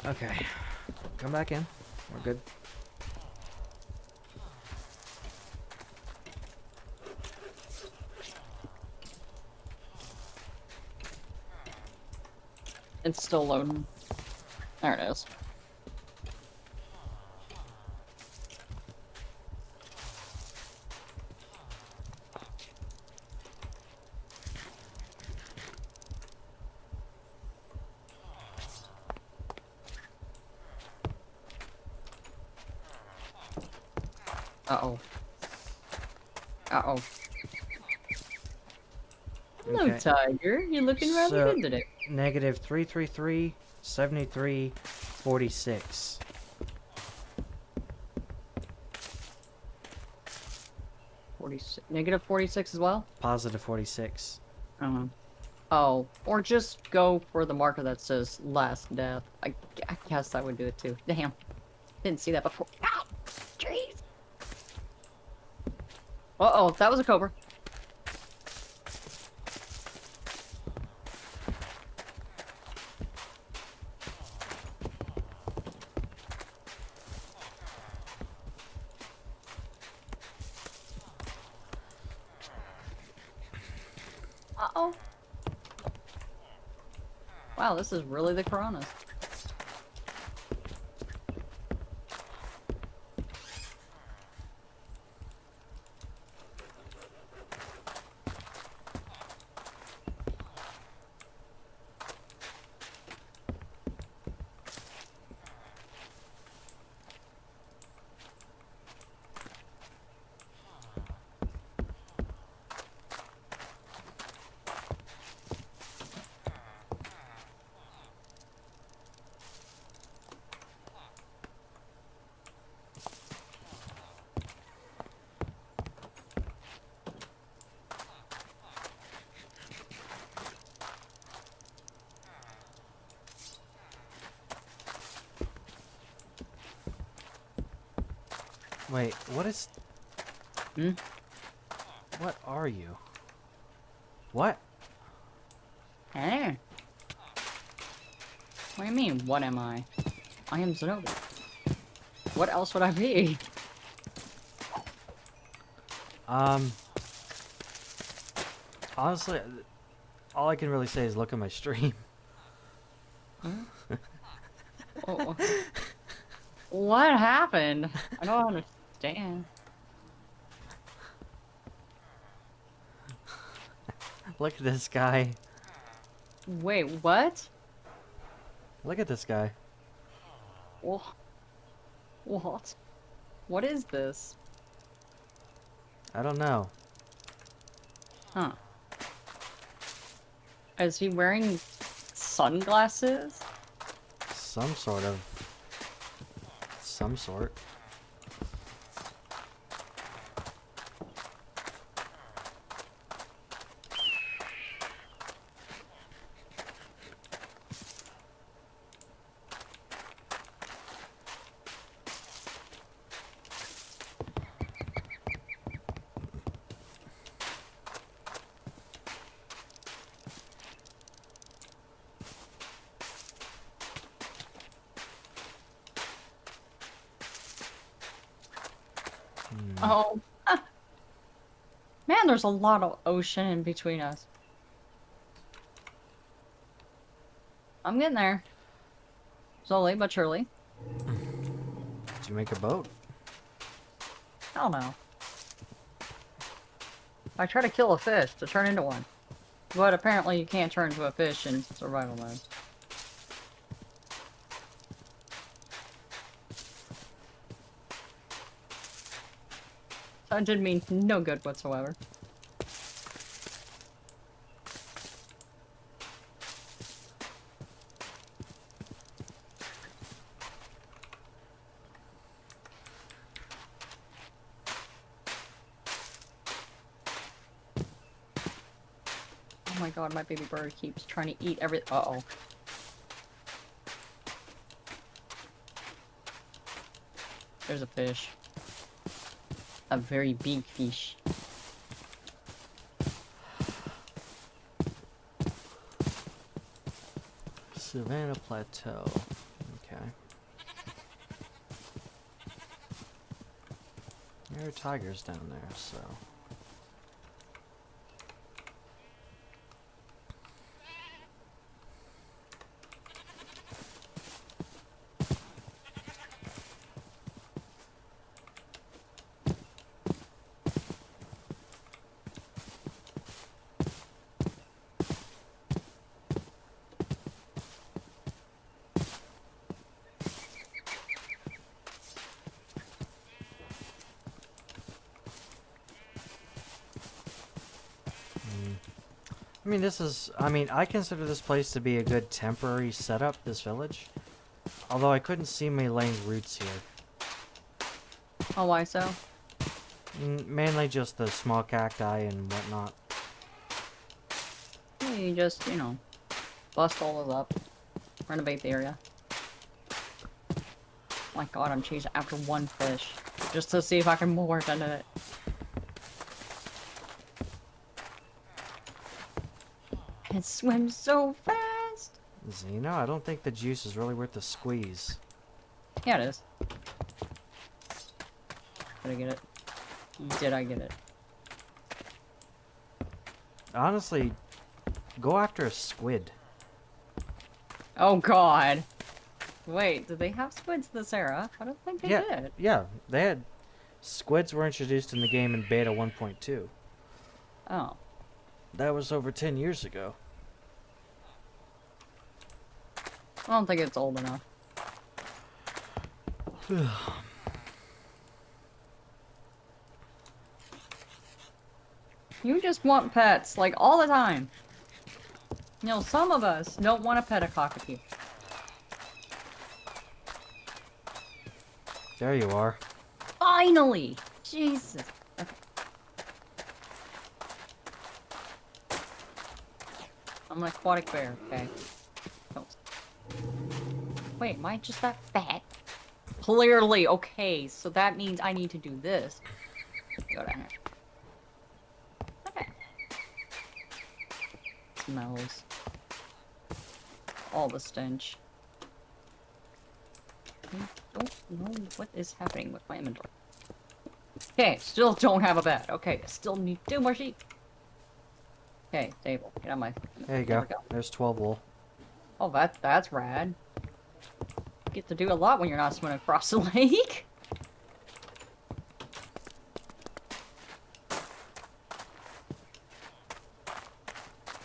Okay. Come back in. We're good. It's still loading. There it is. Uh-oh. Uh-oh. Hello, Okay. Tiger. You're looking rather So- good today. Negative 333, 73, 46. 46. Negative 46 as well? Positive 46. Oh, or just go for the marker that says last death. I guess I would do it too. Damn. Didn't see that before. Ow! Jeez! Uh-oh, that was a cobra. Uh-oh. Wow, this is really the Coronas. Wait, what is... Hmm? What are you? What? Eh? What do you mean, what am I? I am Zenobia. What else would I be? Honestly, all I can really say is look at my stream. Oh, what happened? I don't understand. Look at this guy. Wait, what? Look at this guy. What? What is this? I don't know. Huh. Is he wearing sunglasses? Some sort of... Some sort. Oh. Man, there's a lot of ocean in between us. I'm getting there. Slowly but surely. Did you make a boat? I don't know. I try to kill a fish to turn into one. But apparently you can't turn into a fish in survival mode. That did mean no good whatsoever. Oh my god, my baby bird keeps trying to eat every- Uh-oh. There's a fish. A very big fish. Savannah Plateau. Okay. There are tigers down there, so. I mean, I consider this place to be a good temporary setup, this village. Although I couldn't see me laying roots here. Oh, why so? Mainly just the small cacti and whatnot. Yeah, you just, you know, bust all those up. Renovate the area. My god, I'm chasing after one fish. Just to see if I can morph into it. It swims so fast! Zeno, I don't think the juice is really worth the squeeze. Yeah, it is. Did I get it? Did I get it? Honestly, go after a squid. Oh god! Wait, did they have squids this era? I don't think they did. Yeah, they had... Squids were introduced in the game in beta 1.2. Oh. That was over 10 years ago. I don't think it's old enough. You just want pets, like, all the time. You know, some of us don't want to pet a cockatoo. There you are. Finally! Jesus. Okay. I'm an aquatic bear, okay? Oh. Wait, am I just that fat? Clearly, okay, so that means I need to do this. Go down here. Okay. Smells. All the stench. I don't know what is happening with my inventory. Okay, still don't have a bed. Okay, still need 2 more sheep. Okay, table. Get on my... There you There go. we go. There's 12 wool. Oh, that's rad. You get to do a lot when you're not swimming across the lake.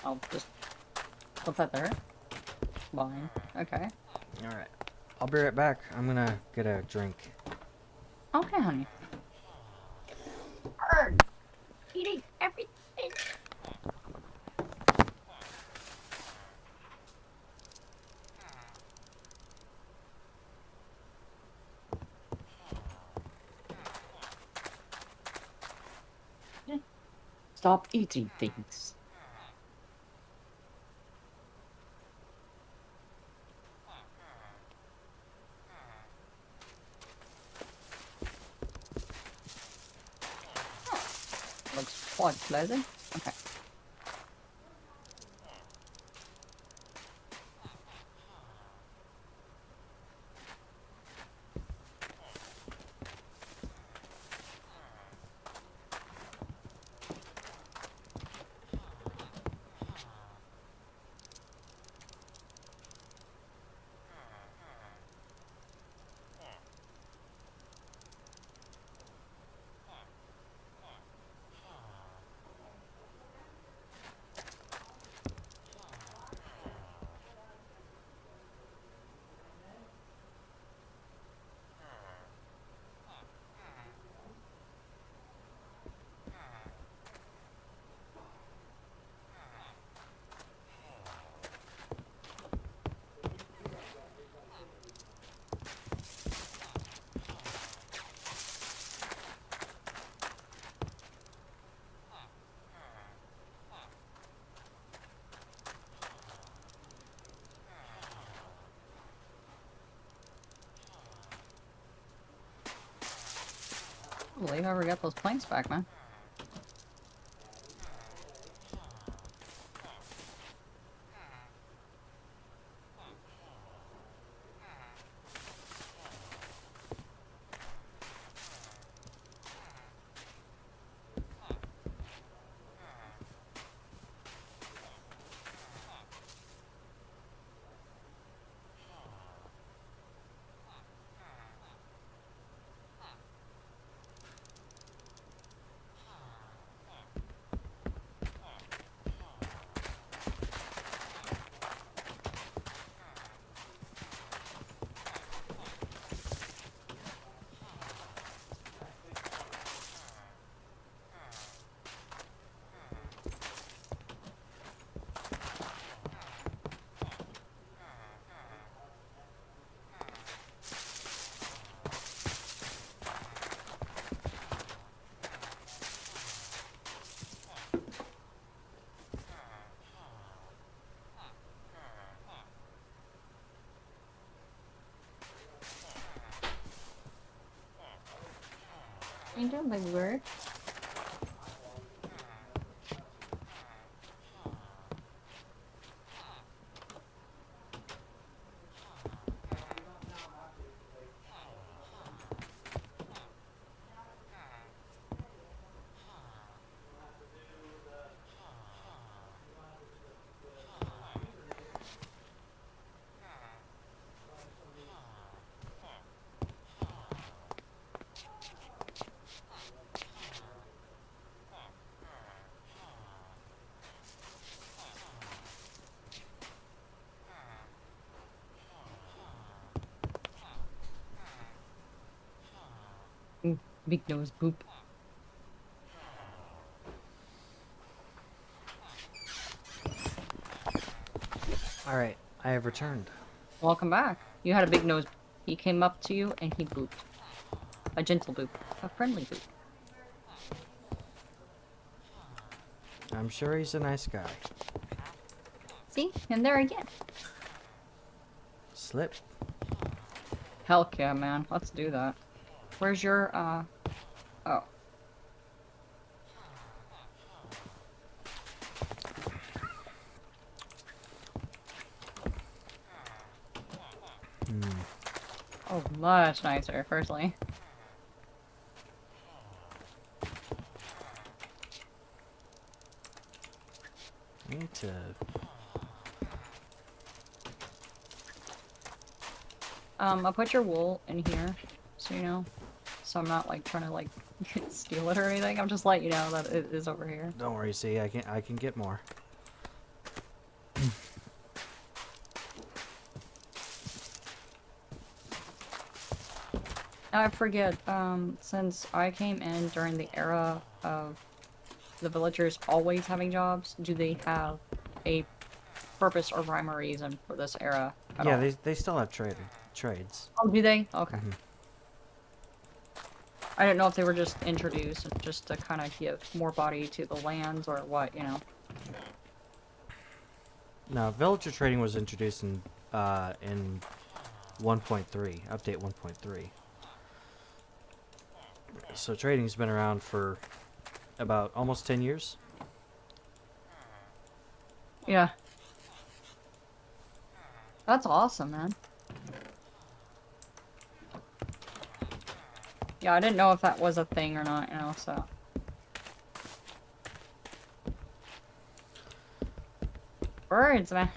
I'll just put that there. Fine. Okay. Alright. I'll be right back. I'm gonna get a drink. Okay, honey. Bird. Eating everything. Stop eating things. Oh, looks quite pleasant. Okay. Probably whoever got those planks back, man. What are you doing, baby bird? Ooh, big nose boop. Alright, I have returned. Welcome back. You had a big nose. He came up to you and he booped. A gentle boop. A friendly boop. I'm sure he's a nice guy. See? And there again. Slip. Hell yeah, man. Let's do that. Where's your, oh. Oh, much nicer, personally. I need to... I'll put your wool in here, so you know. So I'm not, like, trying to, like, steal it or anything. I'm just letting you know that it is over here. Don't worry, see, I can get more. I forget, since I came in during the era of the villagers always having jobs, do they have a purpose or rhyme or reason for this era at Yeah, all? they still have trades. Oh, do they? Okay. Mhm. I didn't know if they were just introduced just to kind of give more body to the lands or what, you know. No, villager trading was introduced in 1.3, update 1.3. So trading's been around for about almost 10 years. Yeah. That's awesome, man. Yeah, I didn't know if that was a thing or not, you know, so. Birds, man.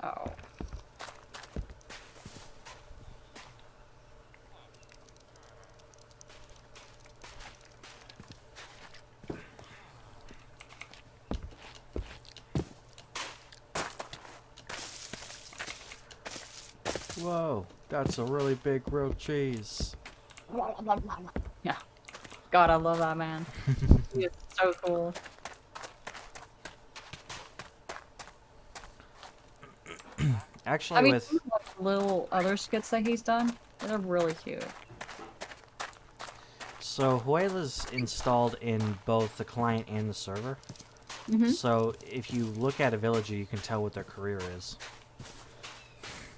Oh. Whoa, that's a really big grilled cheese. Yeah. God, I love that man. He is so cool. Actually, I mean, with even the little other skits that he's done, they're really cute. so Huela's installed in both the client and the server. Mm-hmm. So if you look at a villager, you can tell what their career is.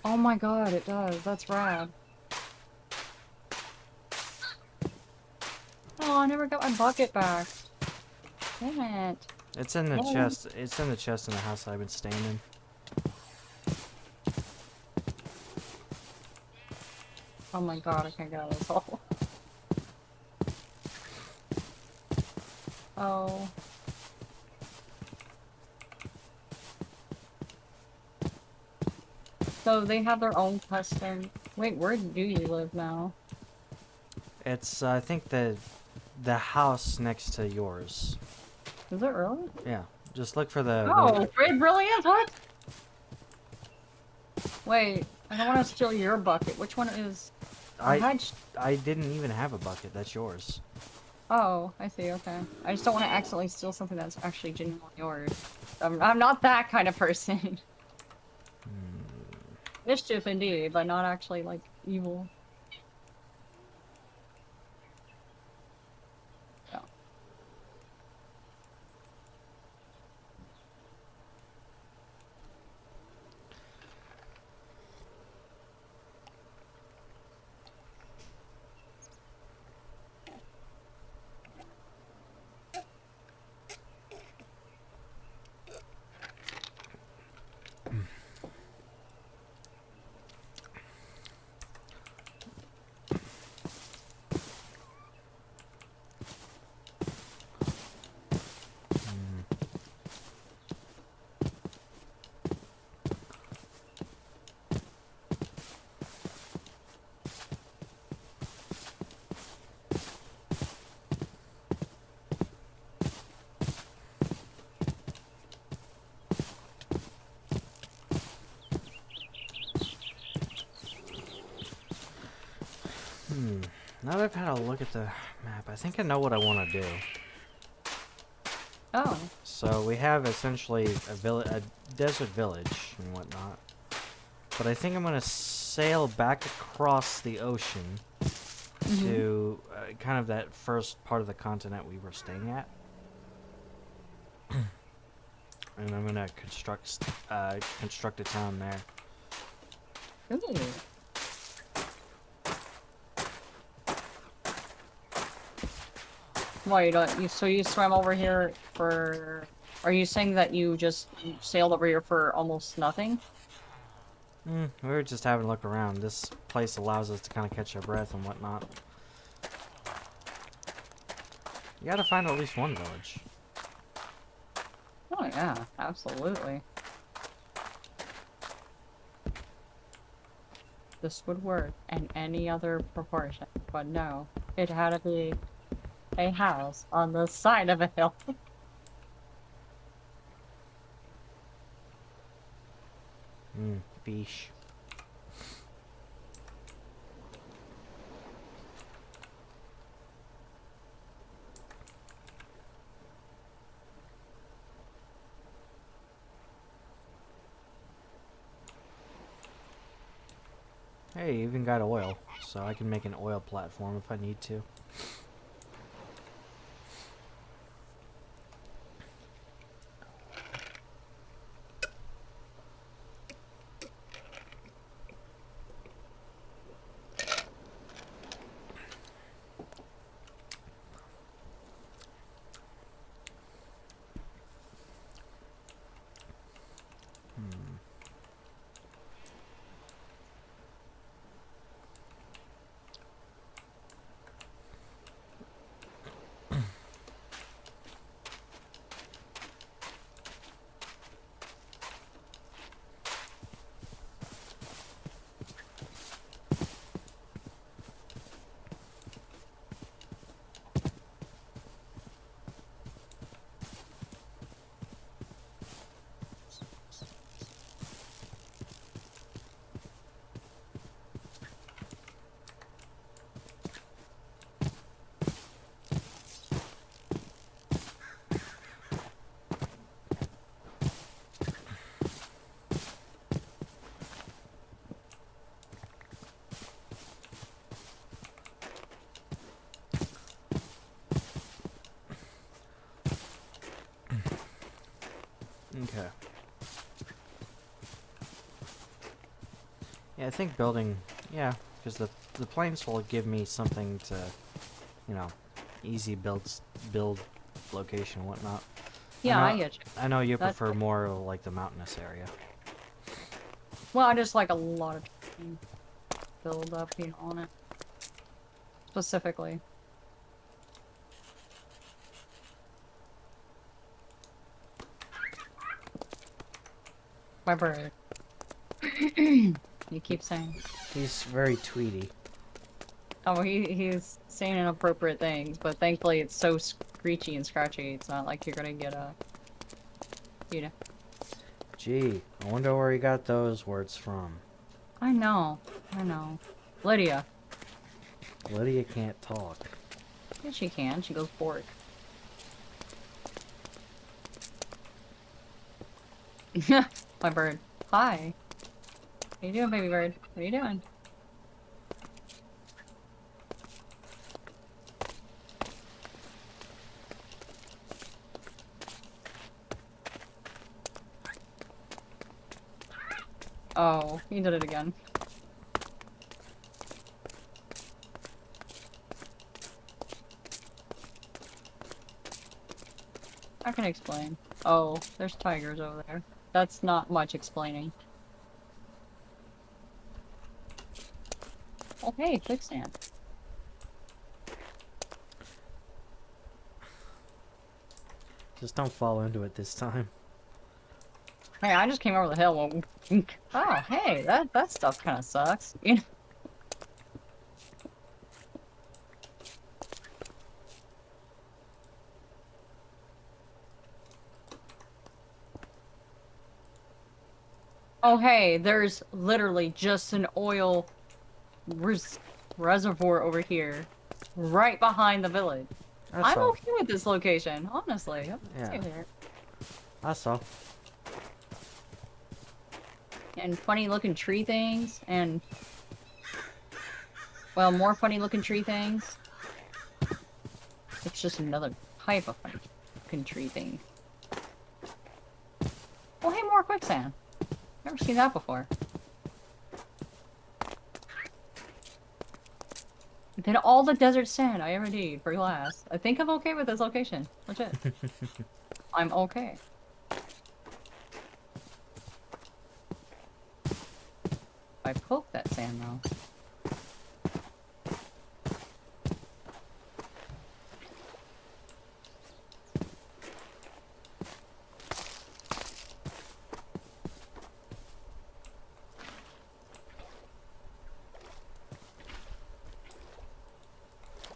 Oh my god, it does. That's rad. I never got my bucket back. Damn it. It's in the Oh. chest. It's in the chest in the house I've been staying in. Oh my god, I can't get out of this hole. Oh. So they have their own custom. Wait, where do you live now? It's I think the house next to yours. Is it really? Yeah. Just look for the. Oh, it really is? What? Wait, I don't want to steal your bucket. Which one is? I didn't even have a bucket. That's yours. Oh, I see. Okay. I just don't want to accidentally steal something that's actually genuinely yours. I'm not that kind of person. Mischief indeed, but not actually like evil. Yeah. Now that I've had a look at the map, I think I know what I want to do. Oh. So we have essentially a desert village and whatnot. But I think I'm gonna sail back across the ocean to kind of that first part of the continent we were staying at. And I'm gonna construct a town there. Ooh. Why you don't? So you swam over here for? Are you saying that you just sailed over here for almost nothing? We were just having a look around. This place allows us to kind of catch our breath and whatnot. You gotta find at least one village. Oh yeah, absolutely. This would work in any other proportion, but no, it had to be a house on the side of a hill. Fish. Hey, you even got oil, so I can make an oil platform if I need to. Okay. Yeah, I think building, yeah, because the planes will give me something to, you know, easy build location and whatnot. Yeah, know- I get you. I know you That's- prefer more like the mountainous area. Well, I just like a lot of build up on it. Specifically. My bird. You keep saying. He's very tweety. Oh, he's saying inappropriate things, but thankfully it's so screechy and scratchy. It's not like you're gonna get a, you know. Gee, I wonder where he got those words from. I know, Lydia. Lydia can't talk. Yeah, she can. She goes bork. My bird. Hi. What you doing, baby bird? What are you doing? Oh, he did it again. I can explain. Oh, there's tigers over there. That's not much explaining. Oh, hey, quicksand. Just don't fall into it this time. Hey, I just came over the hill. Oh, hey, that stuff kind of sucks. You know? Oh, hey, there's literally just an oil reservoir over here, right behind the village. That's I'm all. okay with this location, honestly. Yeah. That's all. And funny looking tree things, and well, more funny looking tree things. It's just another type of funny looking tree thing. Oh, hey, more quicksand. Never seen that before. Did all the desert sand I ever need for glass. I think I'm okay with this location. Legit. I'm okay. I poke that sand though.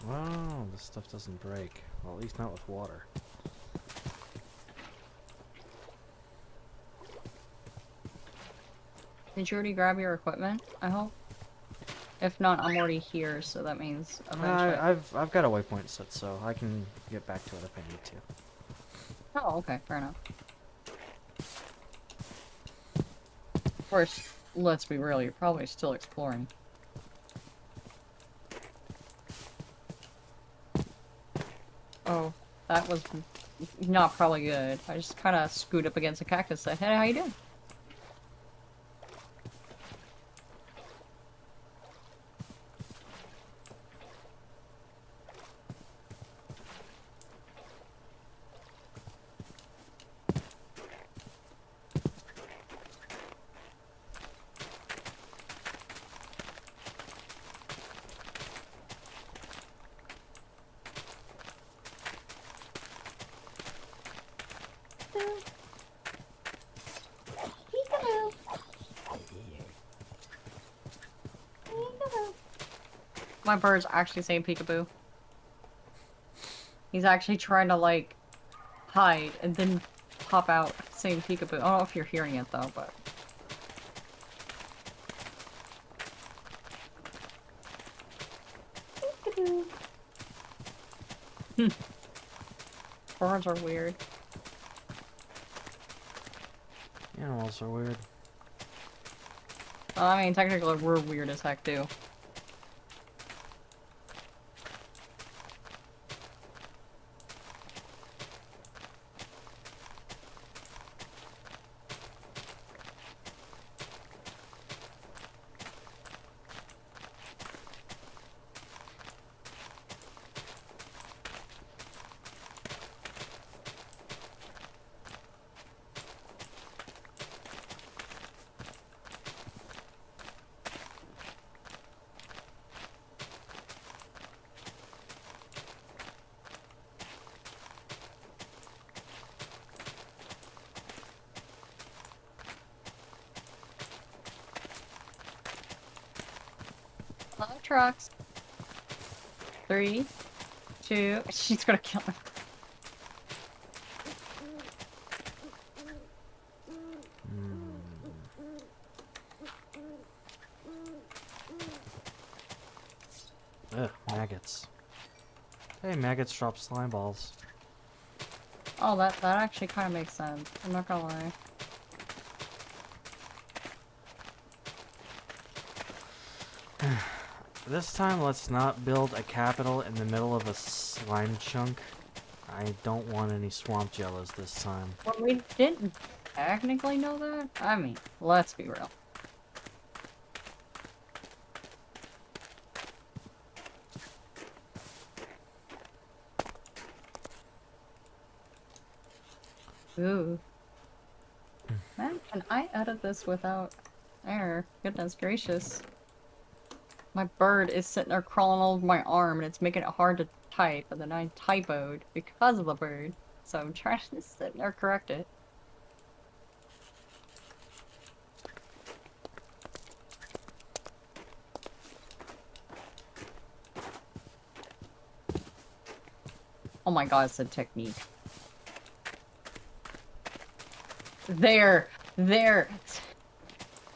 Wow, this stuff doesn't break. Well, at least not with water. Did you already grab your equipment? I hope. If not, I'm already here, so that means eventually. I've got a waypoint set, so I can get back to it if I need to. Oh, okay, fair enough. Of course, let's be real, you're probably still exploring. Oh, that was not probably good. I just kind of scooted up against a cactus and said, hey, how you doing? My bird's actually saying peekaboo. He's actually trying to, like, hide and then pop out saying peekaboo. I don't know if you're hearing it, though, but... Peekaboo. Birds are weird. Animals are weird. I mean, technically, we're weird as heck, too. trucks. 3, 2. She's gonna kill me. Ugh, maggots. Hey, maggots drop slime balls. Oh, that actually kind of makes sense. I'm not gonna lie. This time, let's not build a capital in the middle of a slime chunk. I don't want any swamp jellos this time. Well, we didn't technically know that. I mean, let's be real. Ooh. Man, can I edit this without error? Goodness gracious. My bird is sitting there crawling all over my arm and it's making it hard to type, and then I typoed because of the bird. So I'm trying to sit there correct it. Oh my god, it's a technique. There!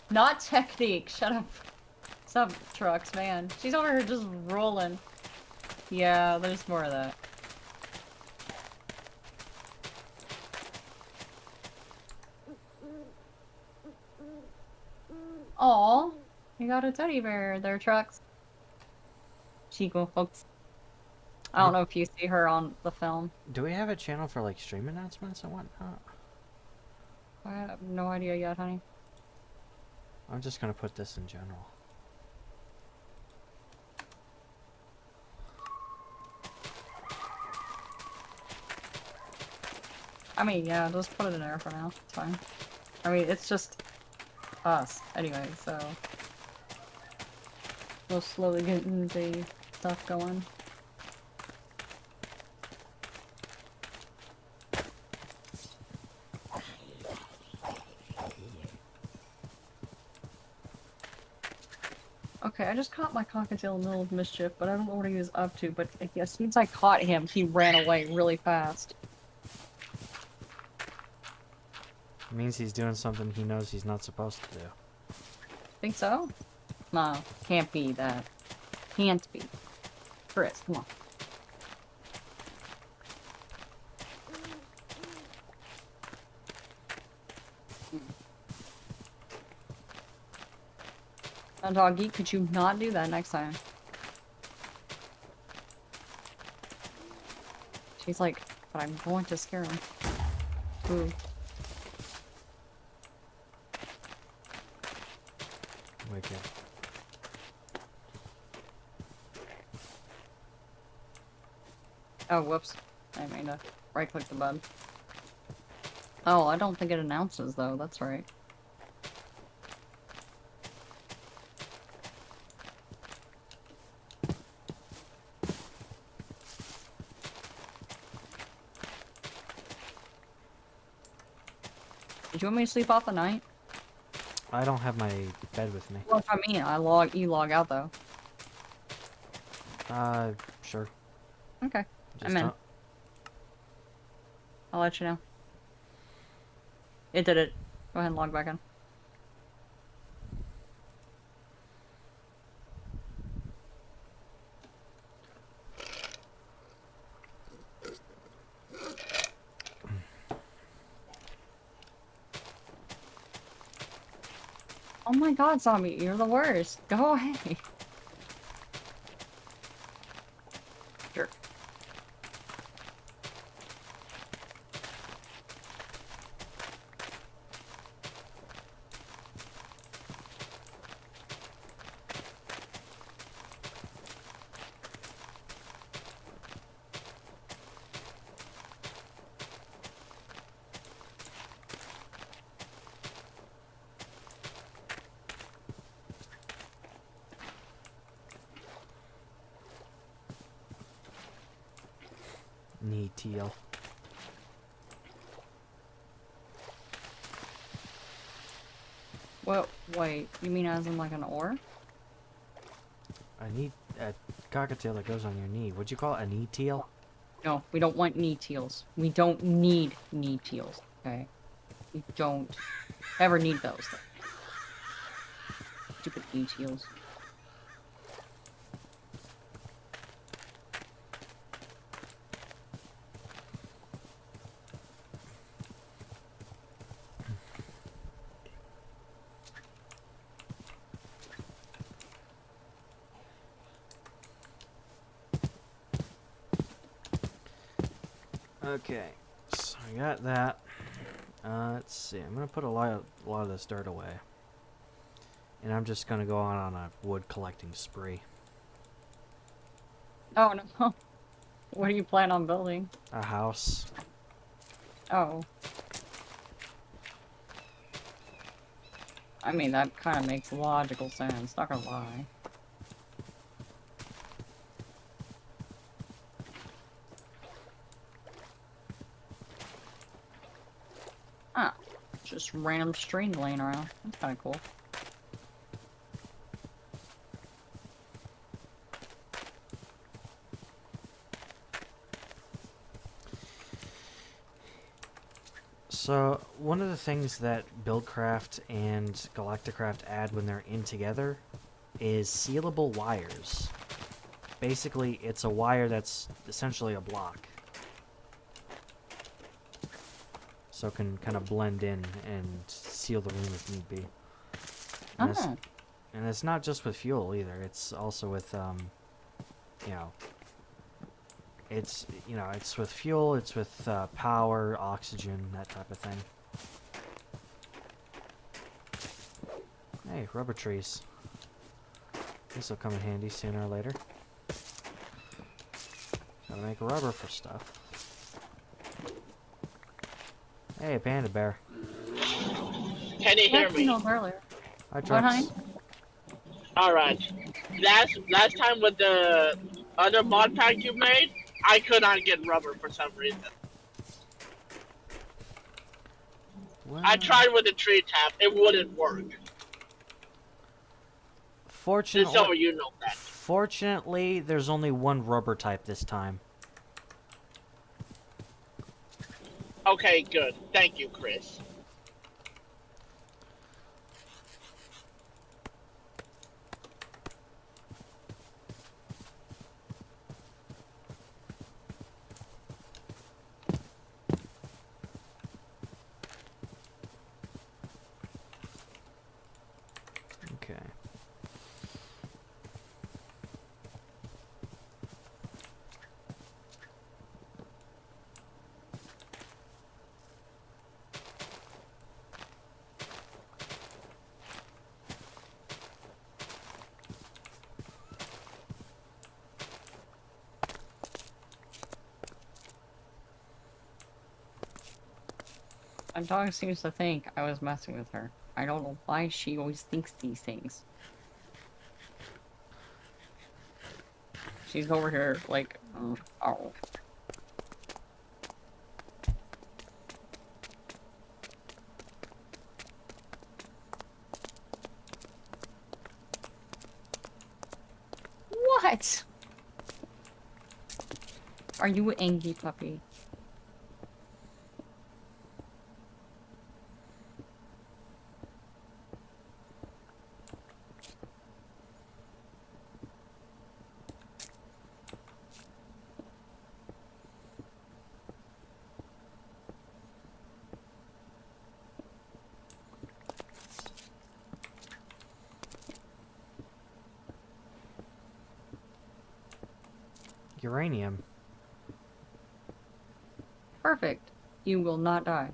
Not technique, shut up. Some trucks, man. She's over here just rolling. Yeah, there's more of that. Aw, you got a teddy bear there, trucks. Chico, folks. I don't know if you see her on the film. Do we have a channel for like stream announcements and whatnot? I have no idea yet, honey. I'm just gonna put this in general. I mean, yeah, just put it in there for now. It's fine. I mean, it's just us anyway, so we'll slowly get the stuff going. Okay, I just caught my cockatiel in the middle of mischief, but I don't know what he was up to, but as soon as I caught him, he ran away really fast. It means he's doing something he knows he's not supposed to do. Think so? No, can't be that. Can't be. Chris, come on. Now, doggy, could you not do that next time? She's like, but I'm going to scare him. Ooh. Wicked. Oh, whoops. I mean to right-click the button. Oh, I don't think it announces, though. That's right. Did you want me to sleep off the night? I don't have my bed with me. Well, I mean, you log out, though. Sure. Okay. Just I'm in. don't- I'll let you know. It did it. Go ahead and log back in. Oh my god, zombie, you're the worst. Go away. Jerk. Need teal. Well, wait, you mean as in like an ore? I A knee, a cockatiel that goes on your knee. What'd you call it? A knee teal? No, we don't want knee teals. We don't need knee teals, okay? We don't ever need those. Stupid knee teals. Okay, so I got that. Let's see. I'm gonna put a lot of this dirt away, and I'm just gonna go on a wood collecting spree. Oh no. What do you plan on building? A house. Oh. I mean, that kind of makes logical sense, not gonna lie. Ah, just random string laying around. That's kind of cool. So, one of the things that Buildcraft and Galacticraft add when they're in together is sealable wires. Basically, it's a wire that's essentially a block. So it can kind of blend in and seal the room if need be. And, Oh. and it's not just with fuel either. It's also with, you know, it's with fuel, it's with power, oxygen, that type of thing. Hey, rubber trees. This will come in handy sooner or later. Gotta make rubber for stuff. Hey, panda bear. Can you hear me? Earlier. Hi, What, Trunks. honey? Alright. Last time with the other mod pack you made, I could not get rubber for some reason. Well, I tried with the tree tap, it wouldn't work. Just so you know that. Fortunately, there's only one rubber type this time. Okay, good. Thank you, Chris. Okay. My dog seems to think I was messing with her. I don't know why she always thinks these things. She's over here like, oh. What? Are you an angry puppy? Uranium. Perfect. You will not die.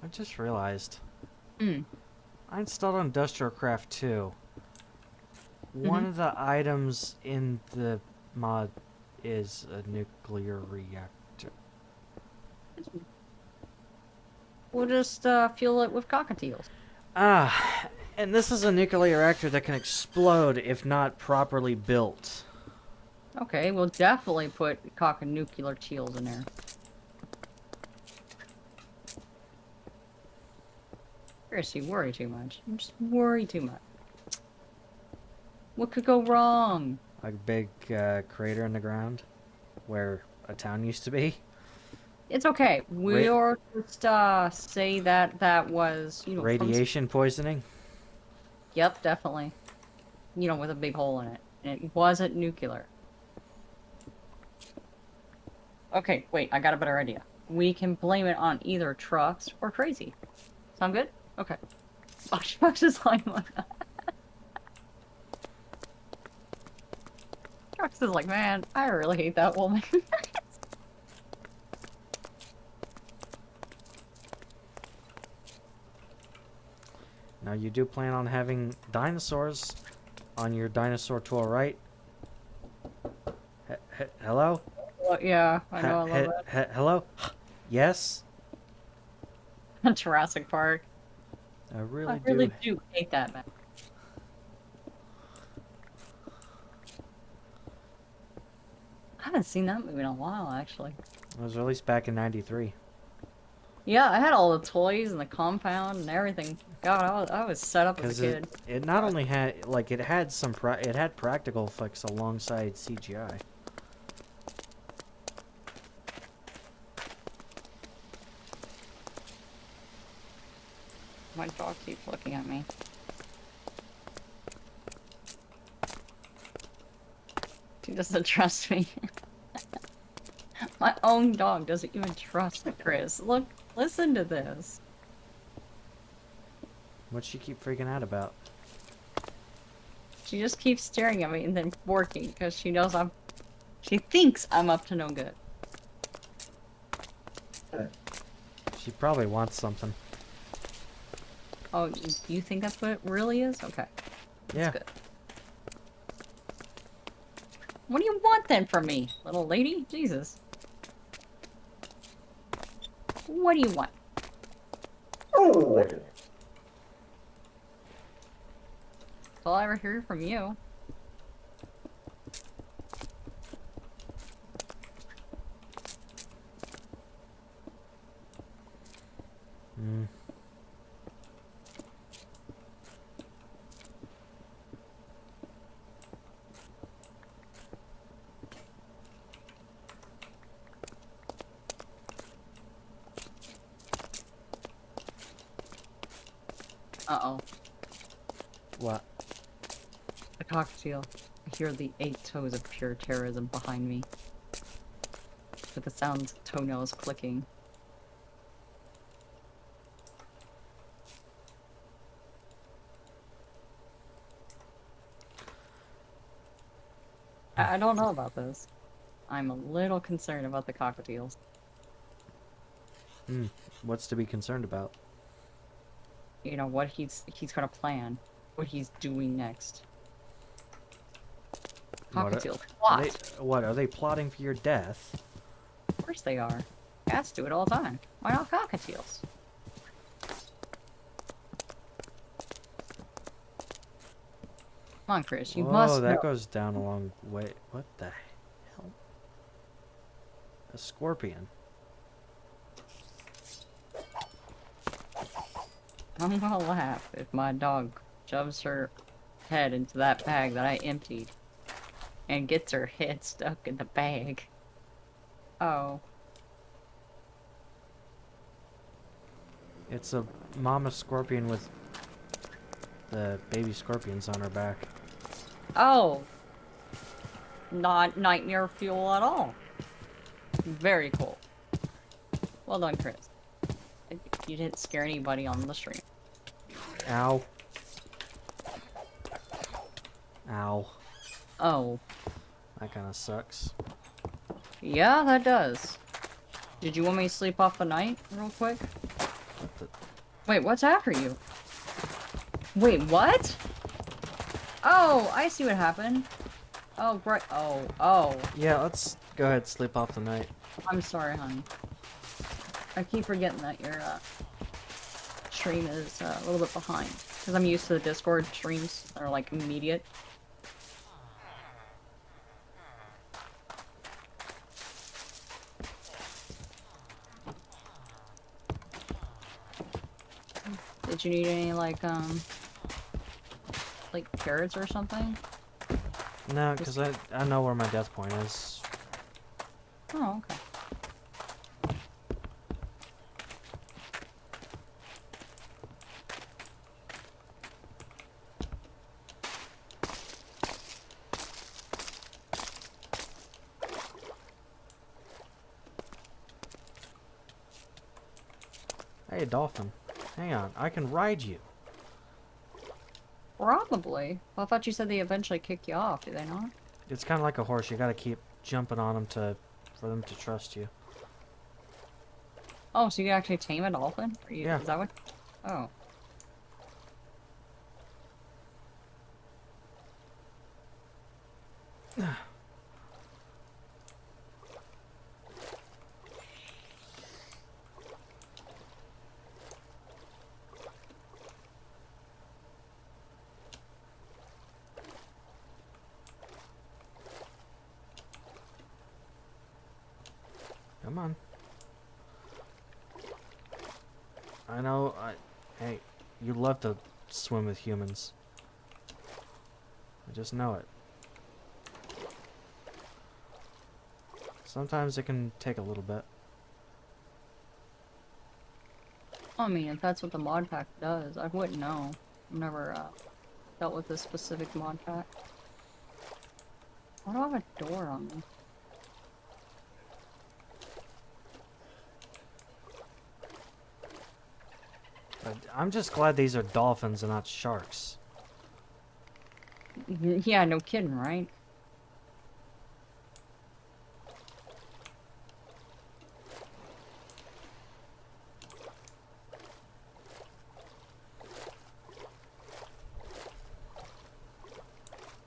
I just realized. Hmm. I installed Industrial Craft 2. One of the items in the mod is a nuclear reactor. We'll just fuel it with cockatiels. Ah, and this is a nuclear reactor that can explode if not properly built. Okay, we'll definitely put nuclear teals in there. Chris, you worry too much. You just worry too much. What could go wrong? A big crater in the ground where a town used to be. It's okay. We'll just say that that was, you know, Radiation poisoning. Yep, definitely. You know, with a big hole in it. And it wasn't nuclear. Okay, wait, I got a better idea. We can blame it on either trucks or crazy. Sound good? Okay. Fox is like, Fox is like, man, I really hate that woman. Now you do plan on having dinosaurs on your dinosaur tour, right? Hello? Well, yeah, I know, I love Hello? Yes? that. Jurassic Park. I I really really do. do hate that, man. I haven't seen that movie in a while, actually. It was released back in '93. Yeah, I had all the toys and the compound and everything. God, I was set up as a kid. It not only had, like, it had some it had practical effects alongside CGI. My dog keeps looking at me. She doesn't trust me. My own dog doesn't even trust Chris. Look, listen to this. What'd she keep freaking out about? She just keeps staring at me and then barking because she knows she thinks I'm up to no good. She probably wants something. Oh, you think that's what it really is? Okay. That's Yeah. good. What do you want then from me, little lady? Jesus. What do you want? That's all I ever hear from you. Hmm. Uh-oh. What? A cockatiel. I hear the 8 toes of pure terrorism behind me. With the sounds of toenails clicking. I don't know about this. I'm a little concerned about the cockatiels. Hmm. What's to be concerned about? You know, what he's gonna plan. What he's doing next. Cockatiels. What are they plotting for your death? Of course they are. Cats do it all the time. Why not cockatiels? Come on, Chris. You must Oh, that know. goes down a long way. What the hell? A scorpion. I'm gonna laugh if my dog shoves her head into that bag that I emptied and gets her head stuck in the bag. Oh. It's a mama scorpion with the baby scorpions on her back. Oh. Not nightmare fuel at all. Very cool. Well done, Chris. You didn't scare anybody on the stream. Ow. Ow. Oh. That kind of sucks. Yeah, that does. Did you want me to sleep off the night real quick? What the? Wait, what's after you? Wait, what? Oh, I see what happened. Oh, right. Oh. Yeah, let's go ahead and sleep off the night. I'm sorry, honey. I keep forgetting that your stream is a little bit behind. Because I'm used to the Discord streams that are like immediate. Did you need any, like carrots or something? No, because I know where my death point is. Oh, okay. Hey, dolphin. Hang on, I can ride you. Probably. Well, I thought you said they eventually kick you off, do they not? It's kind of like a horse. You gotta keep jumping on them for them to trust you. Oh, so you can actually tame a dolphin? Yeah. Is that what? Oh. Come on. I know, hey, you love to swim with humans. I just know it. Sometimes it can take a little bit. I mean, if that's what the mod pack does, I wouldn't know. I've never dealt with this specific mod pack. Why do I have a door on me? But I'm just glad these are dolphins and not sharks. Yeah, no kidding, right?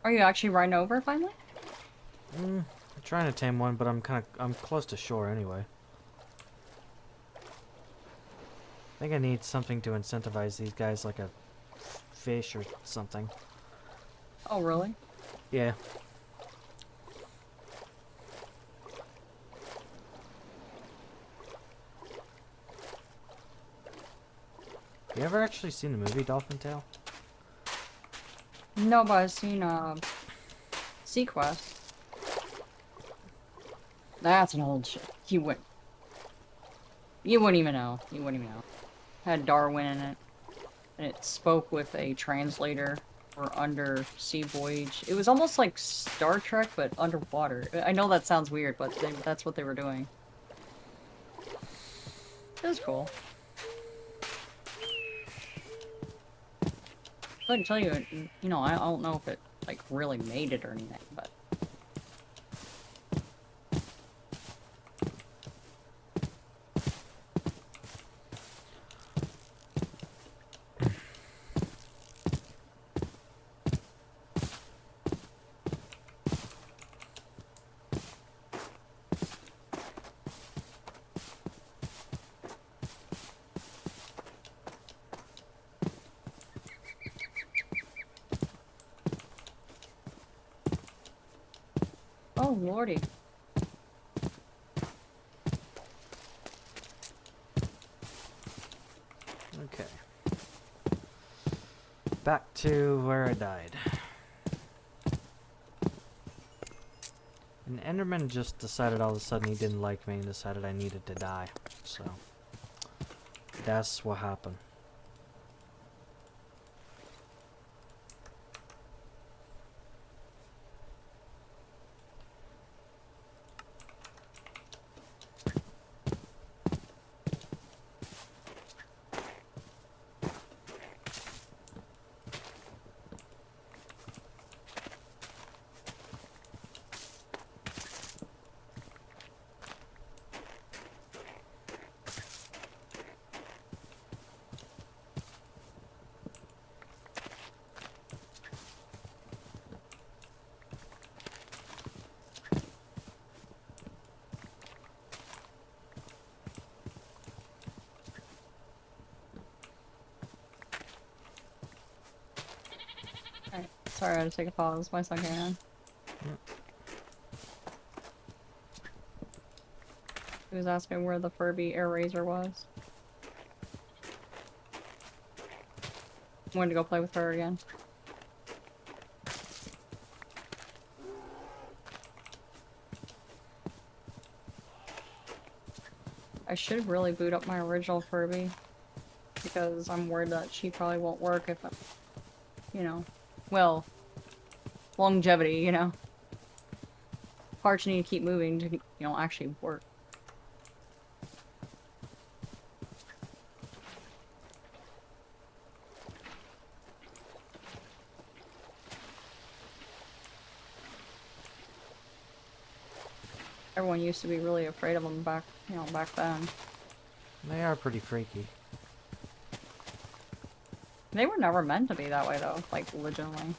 Are you actually riding over finally? I'm trying to tame one, but I'm close to shore anyway. I think I need something to incentivize these guys, like a fish or something. Oh, really? Yeah. You ever actually seen the movie Dolphin Tale? No, but I've seen Sequest. That's an old shit. You wouldn't even know. You wouldn't even know. Had Darwin in it. And it spoke with a translator for undersea voyage. It was almost like Star Trek, but underwater. I know that sounds weird, but that's what they were doing. It was cool. I couldn't tell you, you know, I don't know if it, like, really made it or anything, but... Oh, lordy. Okay. Back to where I died. And Enderman just decided all of a sudden he didn't like me and decided I needed to die. So, that's what happened. Alright, sorry, I had to take a pause. My son came in. He was asking where the Furby air razor was. wanted to go play with her again. I should really boot up my original Furby. Because I'm worried that she probably won't work if I, you know, well, longevity, you know. Parts need to keep moving to, you know, actually work. Everyone used to be really afraid of them back, you know, back then. They are pretty freaky. They were never meant to be that way, though, like, legitimately.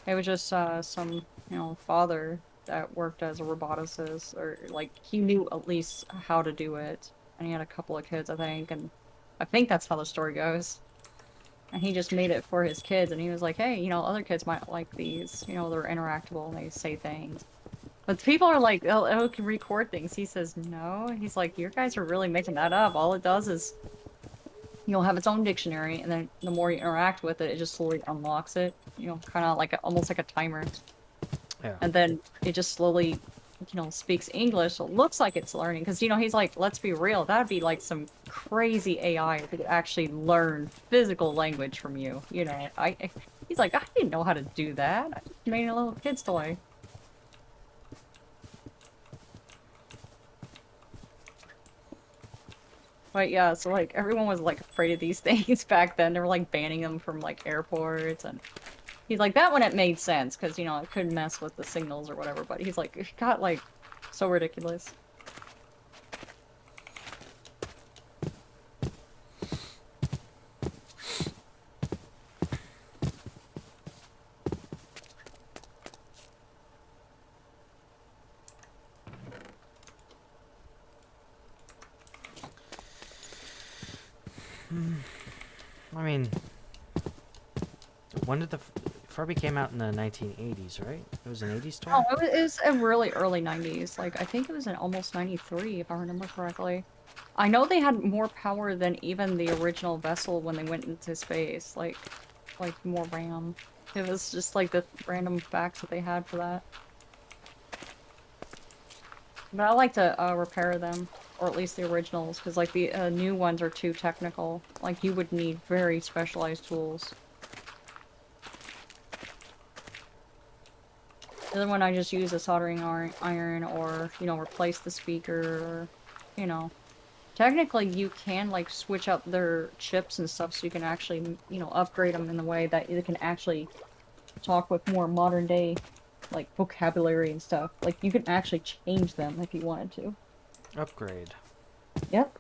It was just, some, you know, father that worked as a roboticist, or, like, he knew at least how to do it. And he had a couple of kids, I think, and I think that's how the story goes. And he just made it for his kids, and he was like, hey, you know, other kids might like these. You know, they're interactable, and they say things. But people are like, oh, it can record things. He says, no. He's like, you guys are really making that up. All it does is you'll have its own dictionary, and then the more you interact with it, it just slowly unlocks it. You know, kind of like almost like a timer. Yeah. And then it just slowly, you know, speaks English. So it looks like it's learning. Because, you know, he's like, let's be real. That'd be like some crazy AI that could actually learn physical language from you. You know, he's like, I didn't know how to do that. I just made a little kid's toy. But yeah, so like everyone was like afraid of these things back then. They were like banning them from like airports, and he's like, that one it made sense because, you know, it could mess with the signals or whatever. But he's like, it got like so ridiculous. I mean, when did the Furby came out in the 1980s, right? It was an 80s toy? Oh, it was a really early 90s. Like, I think it was in almost 93, if I remember correctly. I know they had more power than even the original vessel when they went into space. Like more RAM. It was just like the random facts that they had for that. But I like to repair them, or at least the originals, because like the new ones are too technical. Like you would need very specialized tools. The other one I just use a soldering iron, or, you know, replace the speaker, or, you know. Technically you can like switch out their chips and stuff so you can actually, you know, upgrade them in the way that you can actually talk with more modern day like vocabulary and stuff. Like you can actually change them if you wanted to. Upgrade. Yep.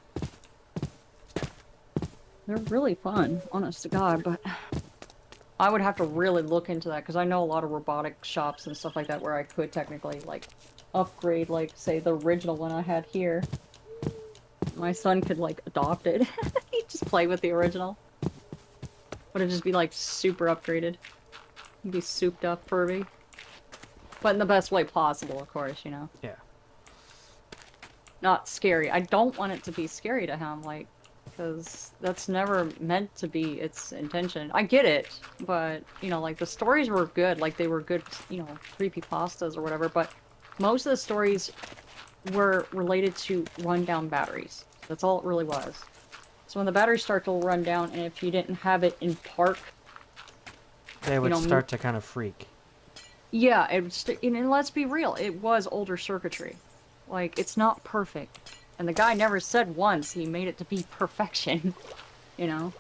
They're really fun, honest to God, but I would have to really look into that because I know a lot of robotic shops and stuff like that where I could technically like upgrade, like say the original one I had here. My son could like adopt it. He'd just play with the original. But it'd just be like super upgraded. He'd be souped up Furby. But in the best way possible, of course, you know. Yeah. Not scary. I don't want it to be scary to him, like, because that's never meant to be its intention. I get it, but, you know, like, the stories were good. Like, they were good, you know, creepypastas or whatever, but most of the stories were related to rundown batteries. That's all it really was. So when the batteries start to run down, and if you didn't have it in park, They would know, start to kind of freak. yeah, and let's be real, it was older circuitry. Like, it's not perfect. And the guy never said once he made it to be perfection, you know?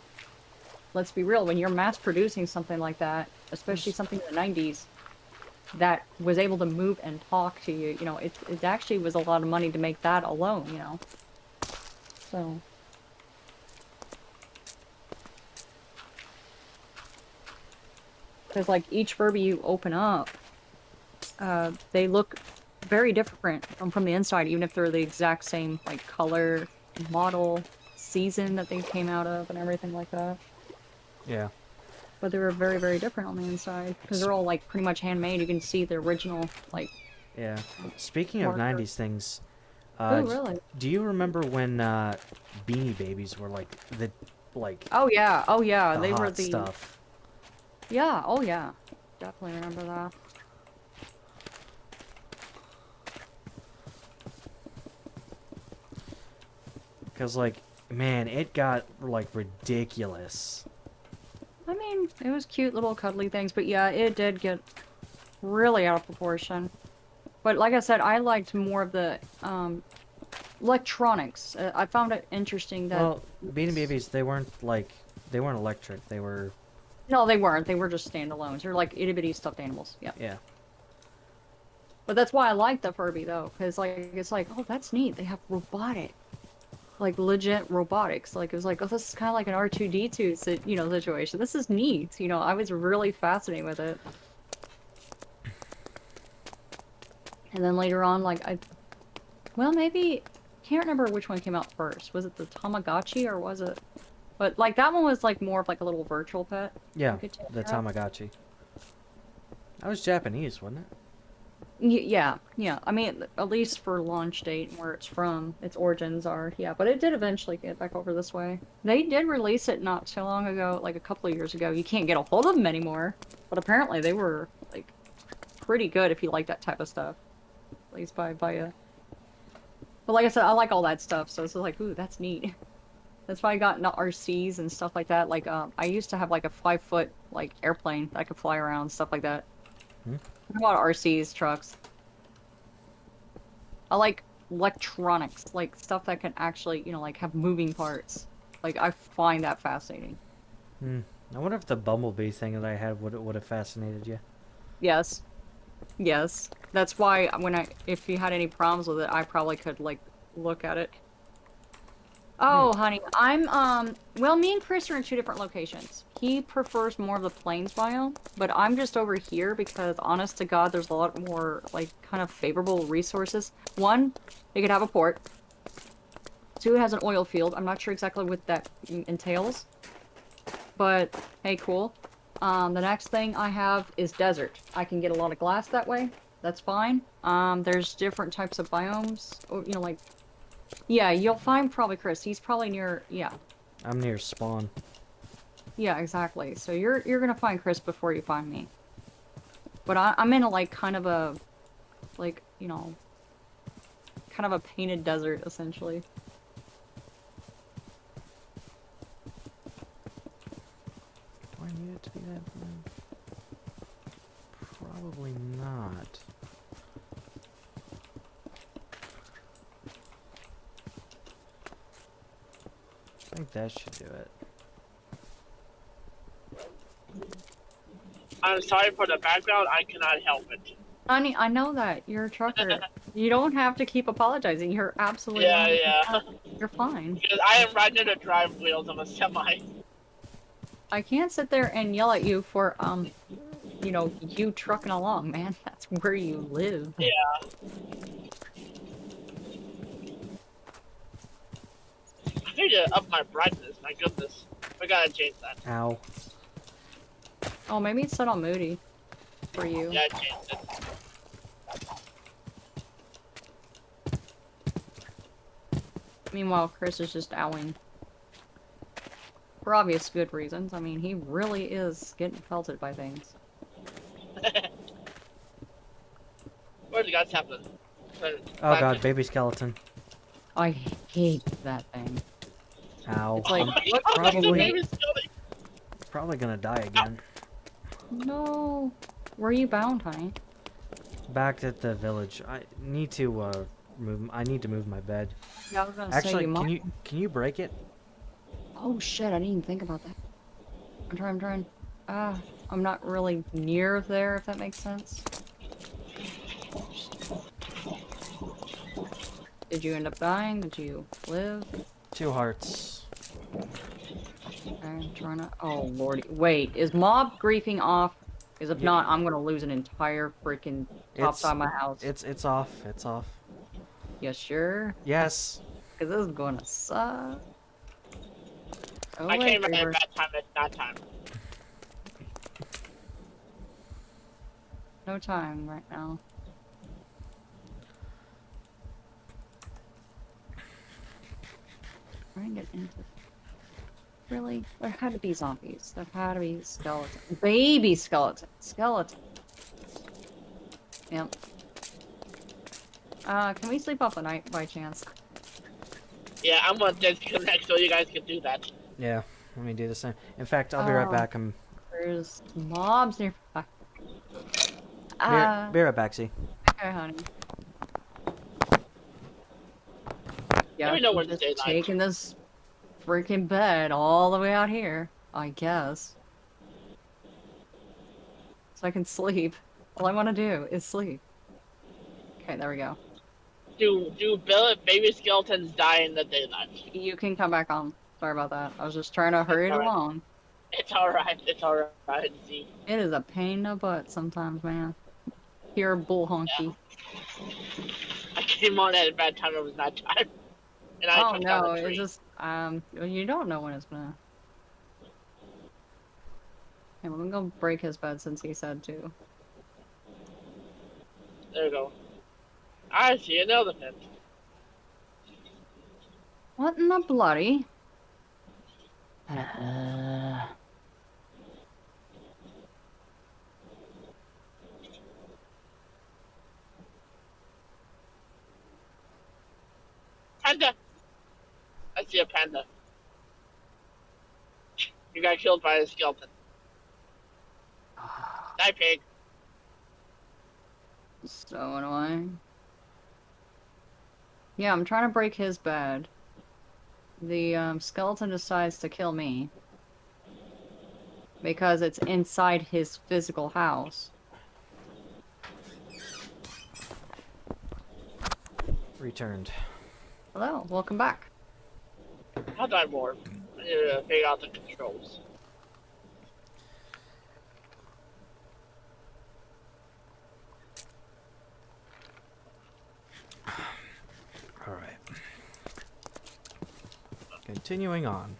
Let's be real, when you're mass producing something like that, especially something in the 90s, that was able to move and talk to you, you know, it actually was a lot of money to make that alone, you know? So... because, like, each Furby you open up, they look very different from the inside, even if they're the exact same, like, color, model, season that they came out of, and everything like that. Yeah. But they were very, very different on the inside, because they're all, like, pretty much handmade. You can see the original, like... Yeah. Speaking of marker. 90s things, Oh, really? do you remember when Beanie Babies were, like, the like Oh yeah, oh yeah, the they were hot the stuff. yeah, oh yeah, definitely remember that. Because like, man, it got like ridiculous. I mean, it was cute little cuddly things, but yeah, it did get really out of proportion. But like I said, I liked more of the electronics. I found it interesting that. Well, Beanie Babies, they weren't electric. They were, No, they weren't. They were just standalones. They're like itty bitty stuffed animals. Yeah. yeah. But that's why I like the Furby though, because like it's like, oh, that's neat. They have robotic, like legit robotics. Like it was like, oh, this is kind of like an R2D2 situation. This is neat. I was really fascinated with it. And then later on, well, maybe can't remember which one came out first. Was it the Tamagotchi or was it? But like that one was like more of like a little virtual pet. Yeah, you could take the care of. Tamagotchi. That was Japanese, wasn't it? Yeah, yeah. I mean, at least for launch date and where it's from, its origins are, yeah. But it did eventually get back over this way. They did release it not too long ago, like a couple of years ago. You can't get a hold of them anymore, but apparently they were like pretty good if you like that type of stuff. At least by a. But like I said, I like all that stuff, so it's like, ooh, that's neat. That's why I got into RCs and stuff like that. Like, I used to have like a 5-foot like airplane that I could fly around, stuff like that. A lot of RCs, trucks. I like electronics, like stuff that can actually, like have moving parts. Like I find that fascinating. I wonder if the Bumblebee thing that I had would have fascinated you. Yes. Yes. That's why if you had any problems with it, I probably could like look at it. Oh, honey, well, me and Chris are in 2 different locations. He prefers more of the plains biome, but I'm just over here because, honest to God, there's a lot more, like, kind of favorable resources. 1, it could have a port. 2, it has an oil field. I'm not sure exactly what that entails. But, hey, cool. The next thing I have is desert. I can get a lot of glass that way. That's fine. There's different types of biomes, or, like... Yeah, you'll find probably Chris. He's probably near, yeah. I'm near spawn. Yeah, exactly. So you're gonna find Chris before you find me. But I'm in a, like, kind of a, like, kind of a painted desert, essentially. Do I need it to be that big? Probably not. I think that should do it. I'm sorry for the background. I cannot help it. Honey, I know that. You're a trucker. You don't have to keep apologizing. You're absolutely Yeah, 100%. yeah. You're fine. Because I am right near the drive wheels of a semi. I can't sit there and yell at you for, you trucking along, man. That's where you live. Yeah. I need to up my brightness. My goodness. We gotta change that. Ow. Oh, maybe it's set on moody for you. Yeah, I changed it. Meanwhile, Chris is just owling. For obvious good reasons. I mean, he really is getting pelted by things. What do you guys happen? Oh god, baby skeleton. I hate that thing. Ow. It's like, I'm look, probably gonna die again. no. Where are you bound, honey? Back at the village. I need to move. I need to move my bed. Yeah, I was gonna say Actually, you might. can you break it? Oh shit, I didn't even think about that. I'm trying. I'm not really near there, if that makes sense. Did you end up dying? Did you live? 2 hearts. I'm trying to. Oh lordy. Wait, is mob griefing off? Because if Yeah. not, I'm gonna lose an entire freaking top It's- side of my house. It's off. It's off. You sure? Yes. Because this is gonna suck. Oh, I wait, came in at a Reaver. bad time at that time. No time right now. Try and get into. Really? There had to be zombies. There had to be skeletons. Baby skeleton. Skeleton. Yep. Can we sleep off the night by chance? Yeah, I'm gonna disconnect so you guys can do that. Yeah, let me do the same. In fact, I'll be right back. There's mobs nearby. Be right back, see. Okay, honey. Let Yeah, me know when just it's daylight. taking this freaking bed all the way out here, I guess. So I can sleep. All I want to do is sleep. Okay, there we go. Do baby skeletons die in the daylight? You can come back on. Sorry about that. I was just trying to hurry it alright. along. It's alright. It's alright. Z. It is a pain in the butt sometimes, man. Pure bull honky. I came on at a bad time. It was night time, and I Oh took down no, a it tree. just you don't know when it's gonna. Hey, we're gonna go break his bed since he said to. There we go. I see an elephant. What in the bloody? Panda. I see a panda. You got killed by a skeleton. Die, pig. So annoying. Yeah, I'm trying to break his bed. The skeleton decides to kill me. Because it's inside his physical house. Returned. Hello, welcome back. I'll die more. I need to figure out the controls. Alright. Continuing on.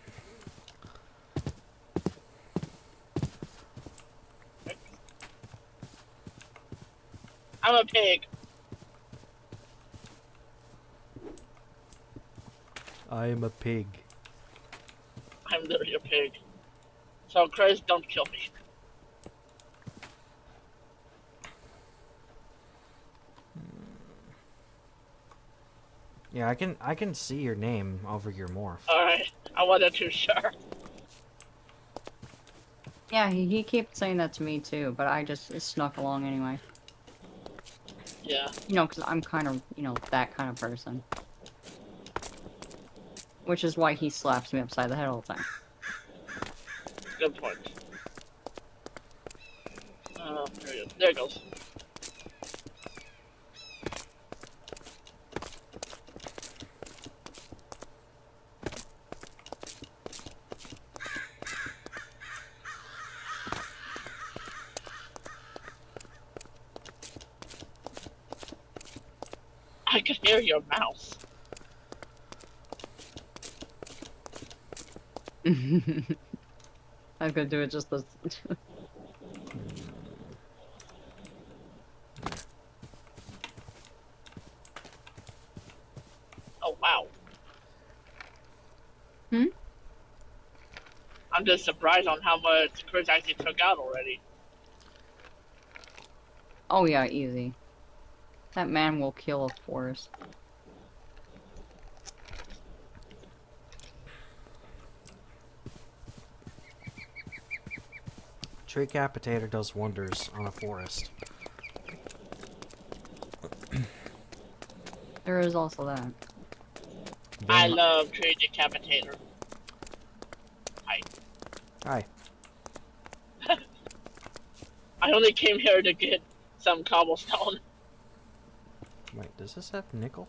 I'm a pig. I am a pig. I'm literally a pig. So, Chris, don't kill me. Yeah, I can see your name over your morph. Alright, I wasn't too sure. Yeah, he kept saying that to me too, but I just snuck along anyway. Yeah. You know, because I'm kind of, you know, that kind of person. Which is why he slaps me upside the head all the time. Good point. There it goes. I can hear your mouse. I'm gonna do it just as. Oh, wow. Hmm? I'm just surprised on how much Chris actually took out already. Oh yeah, easy. That man will kill a forest. Tree Capitator does wonders on a forest. There is also that. I love Tree Decapitator. Hi. Hi. I only came here to get some cobblestone. Wait, does this have nickel?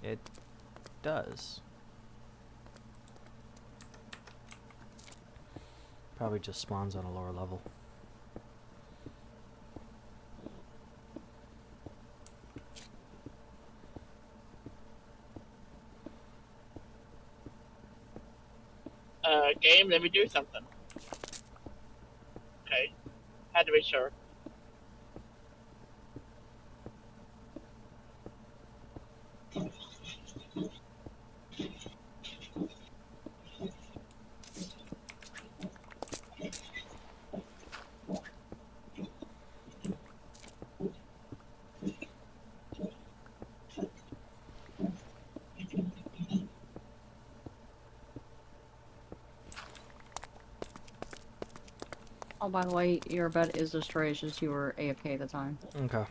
It does. Probably just spawns on a lower level. Game, let me do something. Okay. Had to be sure. Oh, by the way, your bed is destroyed. It's just you were AFK at the time. Okay.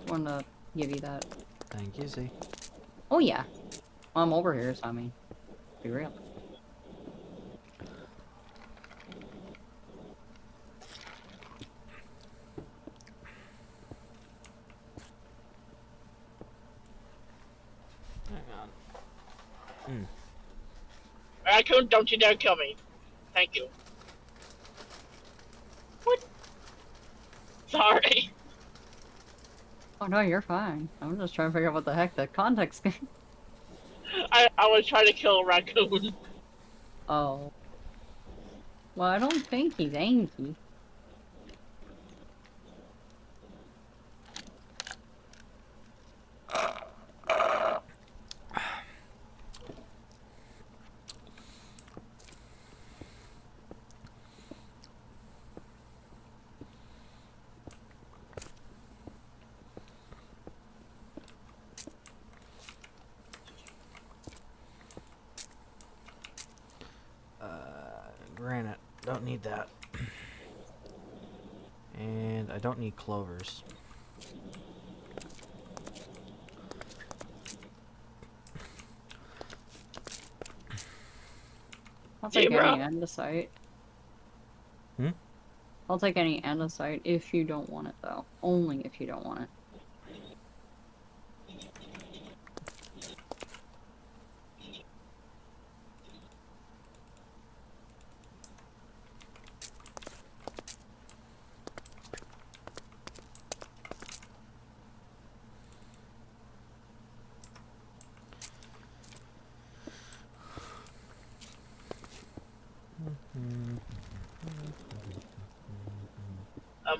Wanted to give you that. Thank you, Z. Oh yeah, I'm over here. So I mean, be real. Hang on. Raccoon, don't you dare kill me. Thank you. What? Sorry. Oh no, you're fine. I'm just trying to figure out what the heck the context. I was trying to kill a raccoon. Oh. Well, I don't think he's angry. Granite. Don't need that. And I don't need clovers. I'll take Zebra. any andesite. Hmm? I'll take any andesite if you don't want it, though. Only if you don't want it.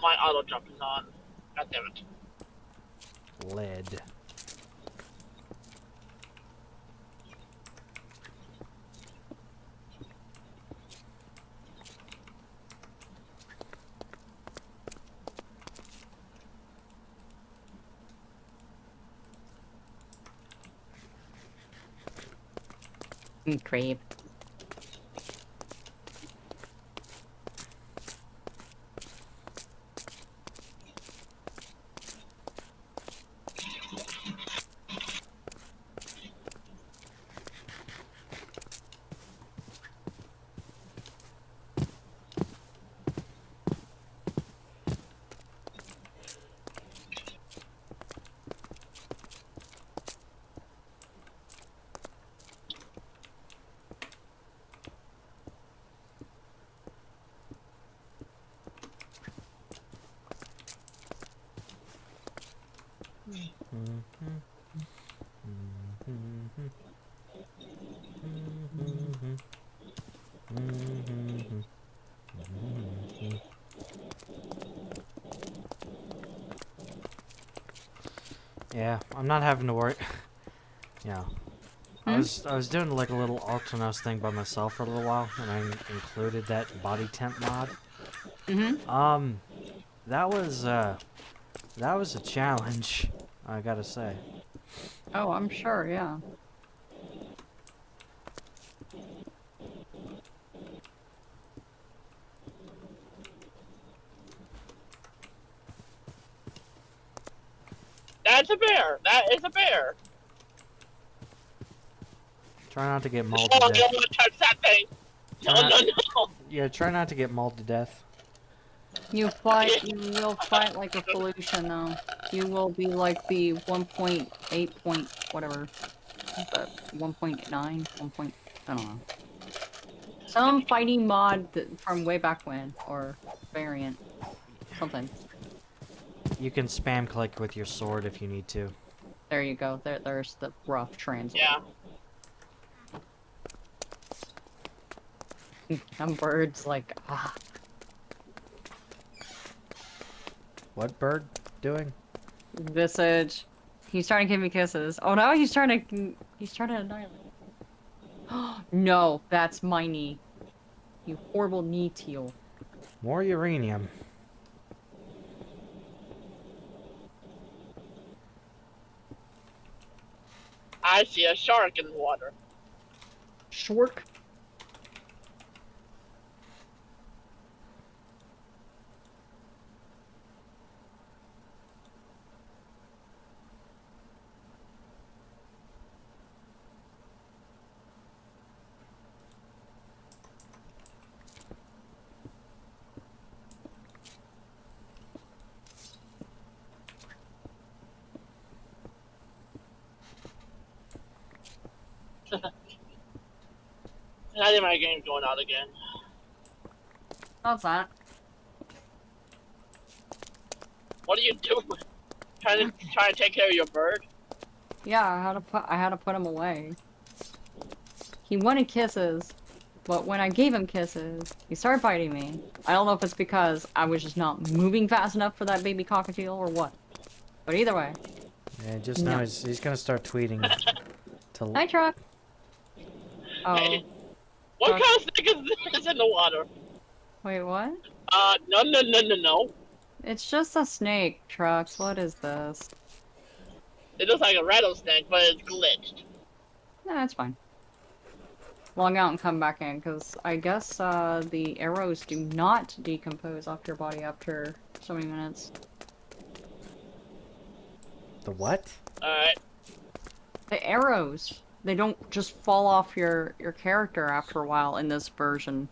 My auto jump is on. God damn it. Lead. Creep. Yeah, I'm not having to worry. Yeah. I Hmm? was doing like a little Altonos thing by myself for a little while, and I included that body temp mod. Mm-hmm. That was a challenge, I gotta say. Oh, I'm sure, yeah. That's a bear. That is a bear. Try not to get No, mauled I to don't death. want to touch that thing. No, Try no, not, no. yeah, try not to get mauled to death. You will fight like a pollution, though. You will be like the 1.8 point, whatever. But 1.9, 1 point, I don't know. Some fighting mod from way back when, or variant. Something. You can spam click with your sword if you need to. There you go. There's the rough translate. Yeah. Some birds like, ah. What bird doing? Visage. He's trying to give me kisses. Oh no, he's trying to annihilate. No, that's my knee. You horrible knee teal. More uranium. I see a shark in the water. Shork. I think my game's going out again. How's that? What are you doing? Trying to take care of your bird? Yeah, I had to put him away. He wanted kisses, but when I gave him kisses, he started biting me. I don't know if it's because I was just not moving fast enough for that baby cockatiel or what. But either way. Yeah, just No. now he's gonna start tweeting to. Hi, truck. Oh, Hey, what Truck. kind of snake is this in the water? Wait, what? No. It's just a snake, trucks. What is this? It looks like a rattlesnake, but it's glitched. Nah, that's fine. Log out and come back in, because I guess the arrows do not decompose off your body after so many minutes. The what? Alright. The arrows, they don't just fall off your character after a while in this version.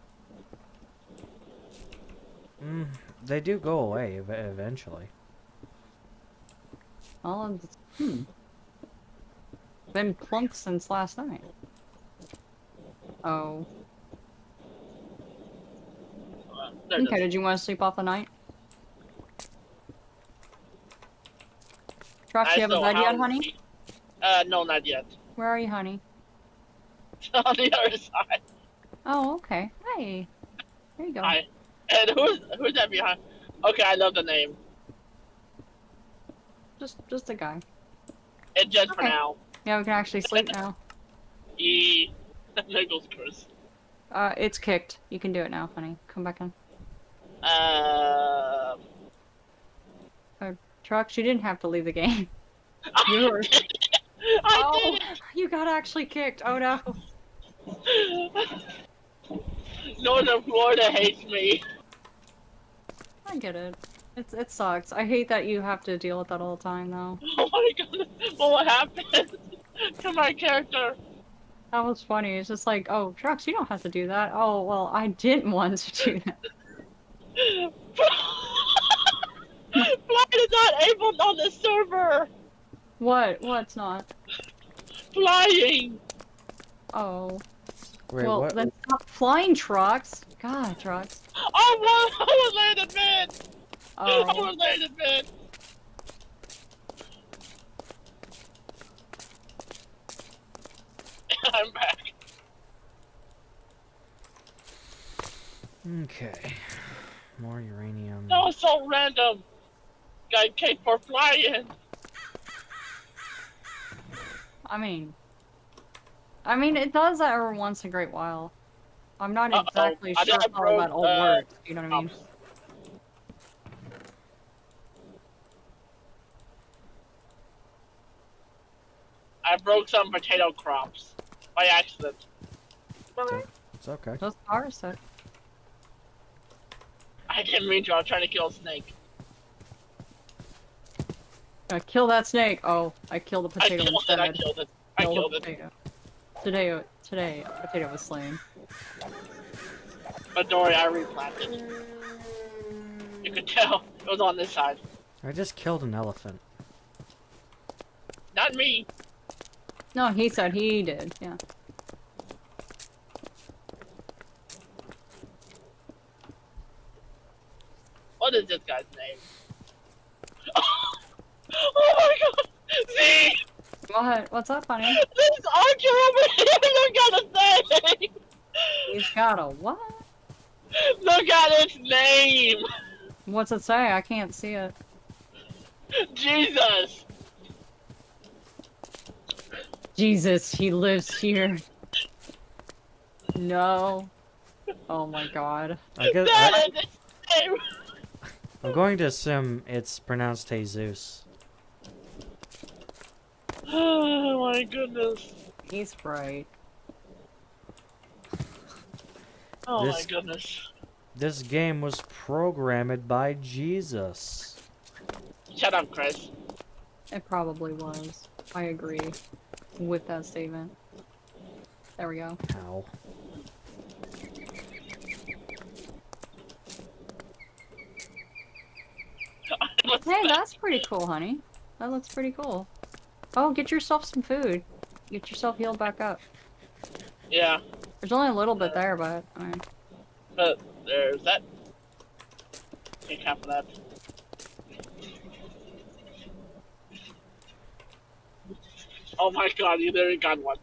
They do go away eventually. Well, been plunked since last night. Oh. There it Okay, is. did you want to sleep off the night? Trucks, you have a still bed yet, have- honey? No, not yet. Where are you, honey? On the other side. Oh, okay. Hi. There you go. Hi. And who's that behind? Okay, I love the name. Just a guy. It's just for Okay. now. Yeah, we can actually sleep now. There goes Chris. It's kicked. You can do it now, honey. Come back in. Trucks, you didn't have to leave the game. You were... I did you got actually kicked. Oh no. it! Northern Florida hates me. I get it. It sucks. I hate that you have to deal with that all the time, though. Oh my god. Well, what happened to my character? That was funny. It's just like, oh, Trucks, you don't have to do that. Oh, well, I didn't want to do that. Flight is not able on the server. What? What's not? Flying. Oh. Wait, well, what? then stop flying, Trucks. God, Trucks. I was laying in bed. I Oh. was laying in bed. I'm back. Okay. More uranium. That was so random. Got kicked for flying. I mean, it does that every once in a great while. I'm not Uh-oh. exactly I sure think I how that all broke, works. You know what I mean? I broke some potato crops by accident. It's okay. Just ours, so. I didn't mean to. I was trying to kill a snake. Kill that snake. Oh, I killed a I potato killed instead. it. I killed it. Potato. Today, a potato was slain. But don't worry, I replanted. You could tell it was on this side. I just killed an elephant. Not me. No, he said he did. Yeah. What is this guy's name? Oh my god! See? What? What's up, honey? This archer over here! Look at the thing! He's got a what? Look at its name! What's it say? I can't see it. Jesus! Jesus, he lives here. No. Oh my god. I guess That is its name! I'm going to assume it's pronounced Jesus. Oh my goodness. He's right. Oh my This- goodness. This game was programmed by Jesus. Shut up, Chris. It probably was. I agree with that statement. There we go. How? Hey, that's pretty cool, honey. That looks pretty cool. Oh, get yourself some food. Get yourself healed back up. Yeah. There's only a little bit there, but I mean, But there's that. Take half of that. Oh my god, you literally got one.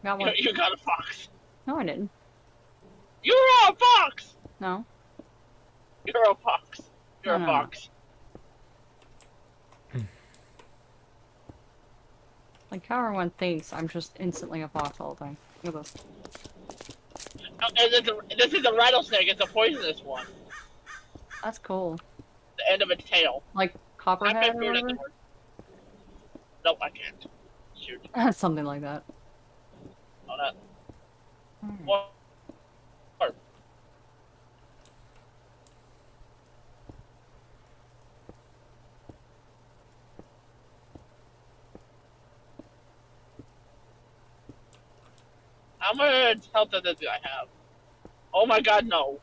got one. You got a fox. No, I didn't. You're a fox! No. You're a fox. You're No, a no, no. fox. Like how everyone thinks I'm just instantly a fox all the time. Look at this. Oh, and this is a rattlesnake. It's a poisonous one. That's cool. The end of its tail. Like I copperhead can or do it at whatever. the word. Nope, I can't. Shoot. Something like that. Oh, that. Alright. What? How much health does this guy have? Oh my god, no.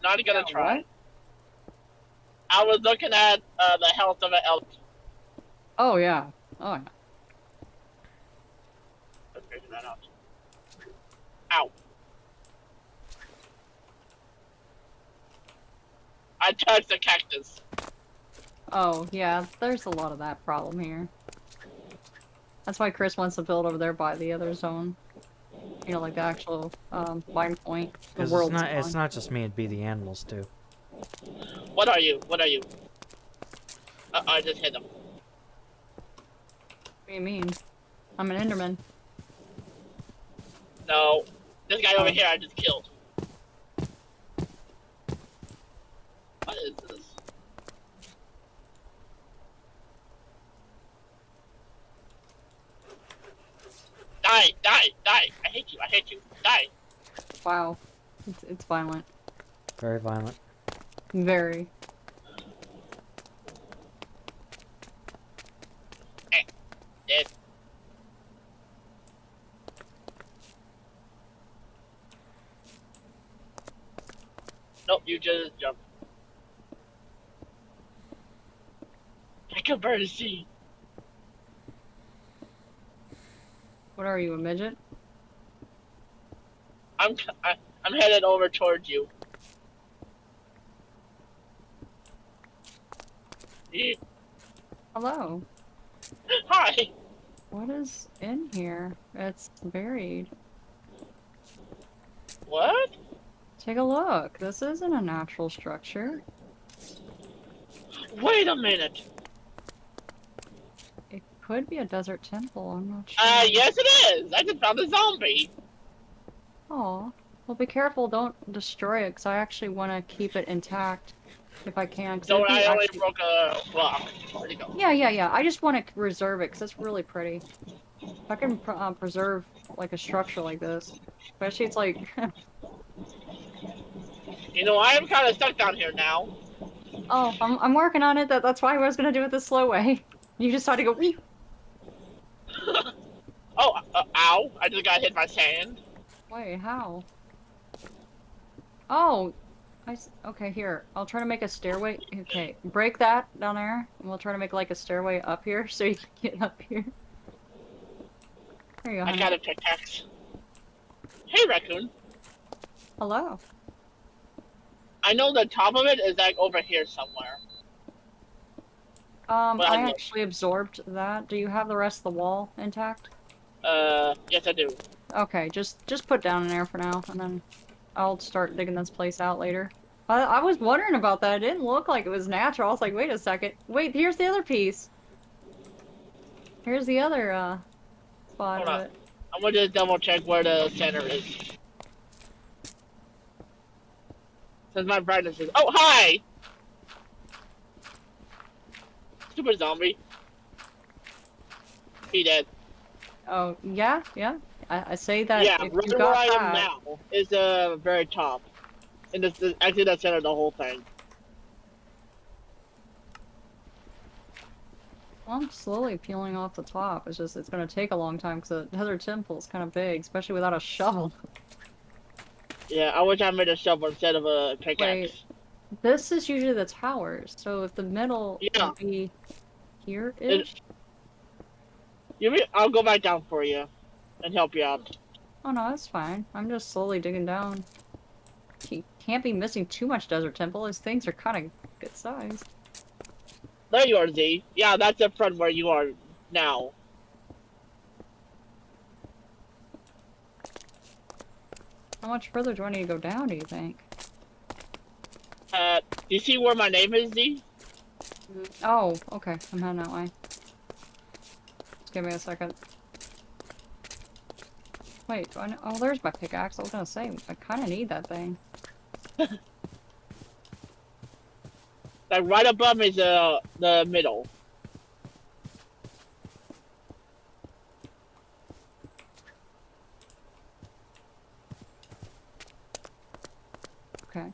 Not gonna Yeah, try. what? I was looking at the health of an elk. Oh yeah. Oh yeah. Let's figure that out. Ow. I touched the cactus. Oh yeah. There's a lot of that problem here. That's why Chris wants to build over there by the other zone. You know, like the actual bind point. The Because world it's not just me, it'd be the animals too. What are you? What are you? I just hit him. What do you mean? I'm an Enderman. No. This guy over here I just killed. What is this? Die! Die! Die! I hate you! I hate you! Die! Wow. It's violent. Very violent. Very. Dead. Nope, you just jumped. I can barely see. What are you, a midget? I'm headed over towards you. Hello. Hi. What is in here? It's buried. What? Take a look. This isn't a natural structure. Wait a minute. It could be a desert temple. I'm not sure. Yes it is. I just found a zombie. Oh, well, be careful. Don't destroy it, because I actually want to keep it intact if I can. 'Cause So it'd be I only actually- broke a block. Where'd it go? Yeah. I just want to reserve it because it's really pretty. If I can preserve like a structure like this, especially it's like You know, I am kind of stuck down here now. oh, I'm working on it. That's why I was gonna do it the slow way. You just had to go. Wee. Oh, ow. I just got hit by sand. Wait, how? Oh, okay, here. I'll try to make a stairway. Okay, break that down there, and we'll try to make like a stairway up here so you can get up here. There you go. I honey. got a pickaxe. Hey, raccoon. Hello. I know the top of it is like over here somewhere. Well, I look. actually absorbed that. Do you have the rest of the wall intact? Yes I do. Okay, just put down in there for now, and then I'll start digging this place out later. I was wondering about that. It didn't look like it was natural. I was like, wait a second. Wait, here's the other piece. Here's the other, spot Hold of on. it. I'm gonna just double check where the center is. Since my brightness is. Oh, hi! Stupid zombie. He dead. Oh, yeah. I say that Yeah, if right you where got I am that, now is the very top. And this is actually the center of the whole thing. well, I'm slowly peeling off the top. It's just, it's gonna take a long time because the desert temple is kind of big, especially without a shovel. Yeah, I wish I made a shovel instead of a pickaxe. Wait. This is usually the towers, so if the middle Yeah. would be here-ish? I'll go back down for you and help you out. Oh no, that's fine. I'm just slowly digging down. You can't be missing too much desert temple. Those things are kind of good size. There you are, Z. Yeah, that's in front where you are now. How much further do I need to go down, do you think? Do you see where my name is, Z? Oh, okay. I'm heading that way. Just give me a second. Wait, do I know? Oh, there's my pickaxe. I was gonna say, I kind of need that thing. Like right above is the middle. Okay.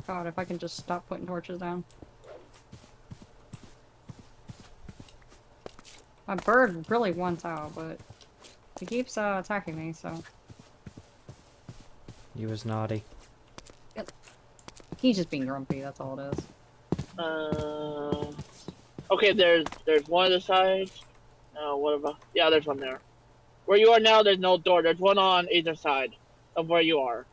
God, if I can just stop putting torches down. My bird really wants out, but he keeps attacking me, so... He was naughty. He's just being grumpy, that's all it is. Okay, there's one on the sides. Whatever. Yeah, there's one there. Where you are now, there's no door. There's one on either side of where you are.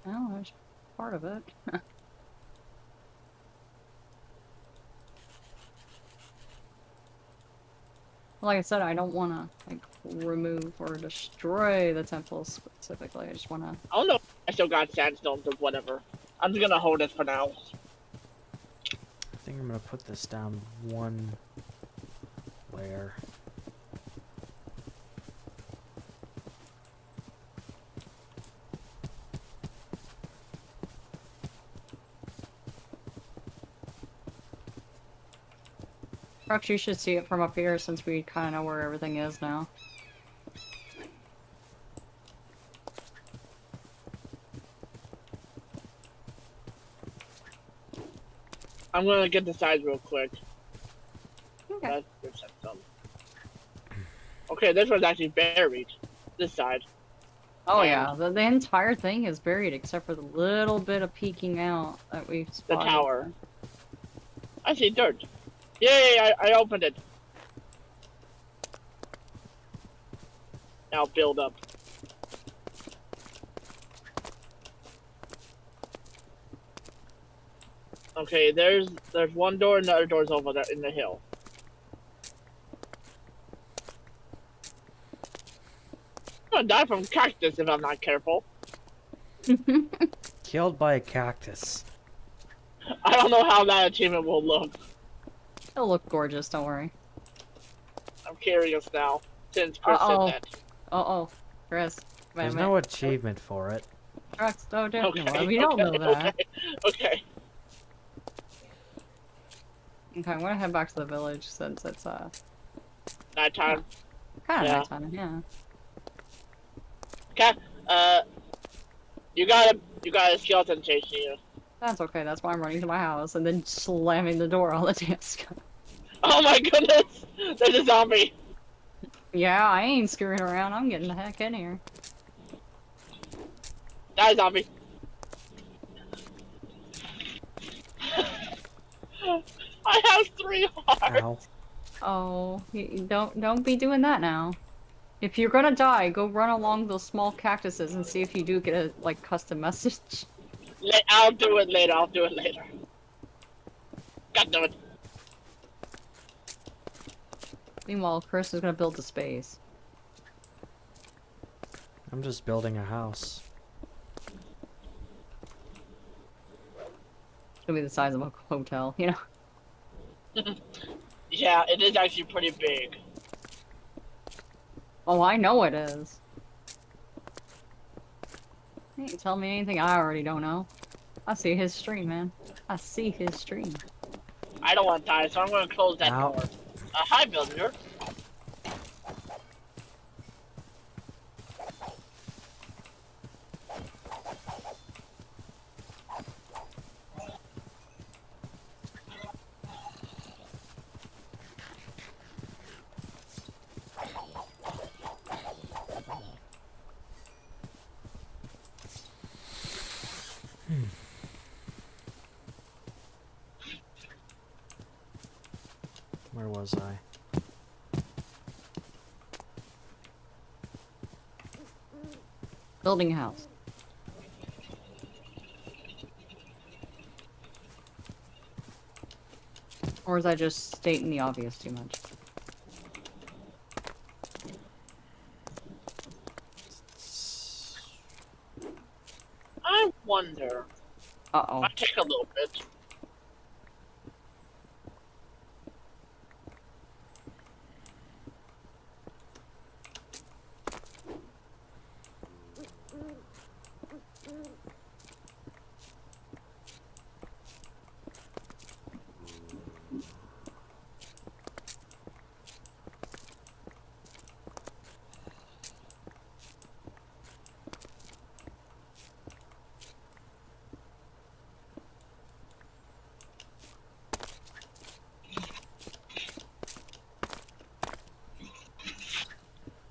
Oh, there's part of it. Like I said, I don't want to like remove or destroy the temple specifically. I just want to. I don't know. I still got sandstones or whatever. I'm just gonna hold it for now. I think I'm gonna put this down one layer. Perhaps you should see it from up here since we kind of know where everything is now. I'm gonna get the sides real quick. Okay. That's some. Okay, this one's actually buried. This side. Oh yeah, the entire thing is buried except for the little bit of peeking out that we've The spotted. tower. I see dirt. Yay! I opened it. Now build up. Okay, there's one door and the other door's over there in the hill. I'm gonna die from cactus if I'm not careful. Killed by a cactus. I don't know how that achievement will look. It'll look gorgeous, don't worry. I'm curious now, since Chris Uh-oh. said that. Oh, Chris. Wait a There's minute. no achievement for it. Chris, don't do it. Okay, We don't know that. Okay. Okay, I'm gonna head back to the village since it's Nighttime. kind of Yeah. nighttime, yeah. Okay. You got a skeleton chasing you. That's okay, that's why I'm running to my house and then slamming the door on the desk. Oh my goodness! There's a zombie. Yeah, I ain't screwing around. I'm getting the heck in here. Die, zombie. I have 3 hearts. Ow. Oh, don't be doing that now. If you're gonna die, go run along those small cactuses and see if you do get a like custom message. I'll do it later. I'll do it later. God damn it. Meanwhile, Chris is gonna build a space. I'm just building a house. It's gonna be the size of a hotel, you know. Yeah, it is actually pretty big. Oh, I know it is. You ain't tell me anything I already don't know. I see his stream, man. I see his stream. I don't want to die, so I'm going to close that Ow. door. Hi, builder. Where was I? Building a house. Or was I just stating the obvious too much? I wonder. Uh-oh. Might take a little bit.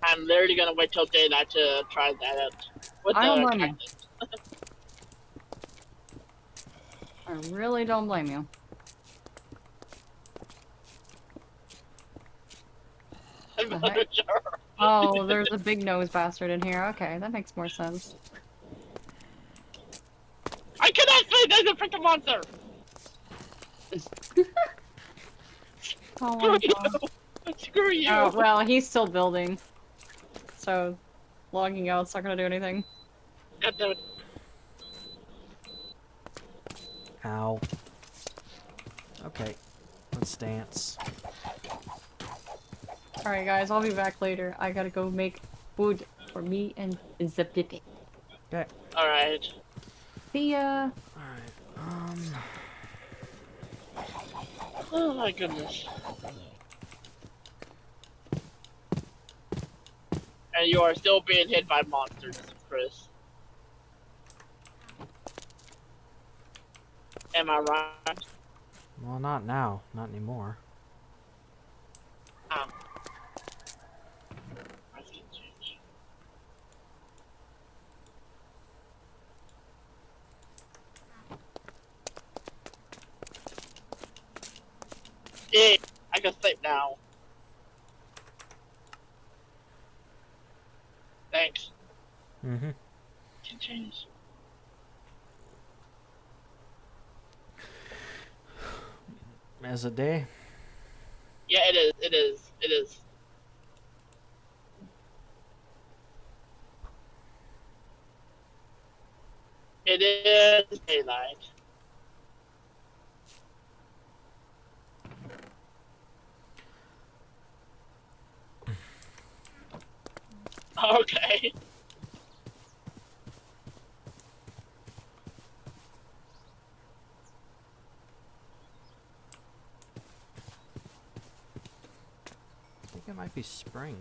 I'm literally gonna wait till daylight to try that out. With I don't the blame you. cactus. I really don't blame you. I'm The not heck? sure. Oh, there's a big nose bastard in here. Okay, that makes more sense. I cannot say there's a freaking monster! Oh Screw my you! god. Screw you! Oh, well, he's still building. So, logging out's not gonna do anything. God damn it. Ow. Okay, let's dance. Alright guys, I'll be back later. I gotta go make food for me and the baby. Okay. Alright. See ya! Alright, Oh my goodness. And you are still being hit by monsters, Chris. Am I right? well, not now. Not anymore. I can change. Yeah, I can sleep now. Thanks. Mm-hmm. Can change. As a day? Yeah, it is. It is. It is. It is daylight. Okay. I think it might be spring.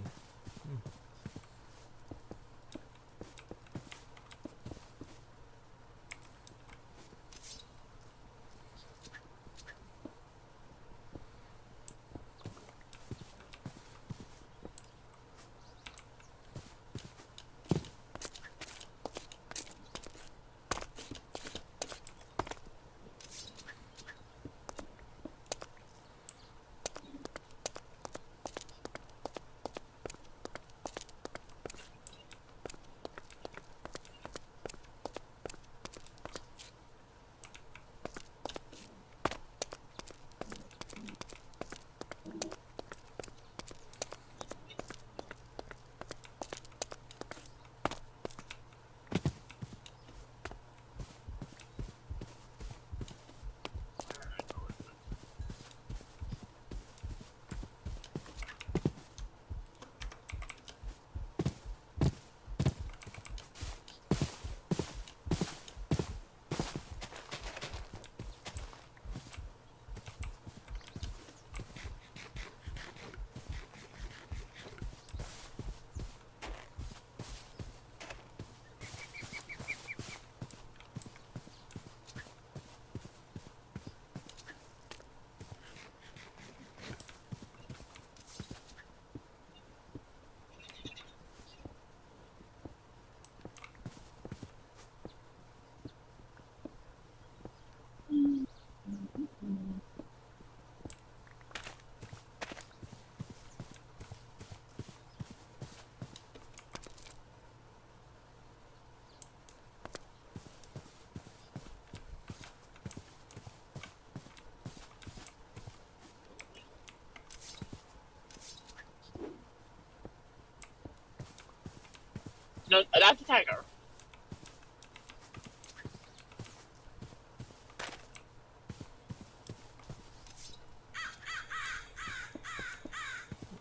No, that's a tiger.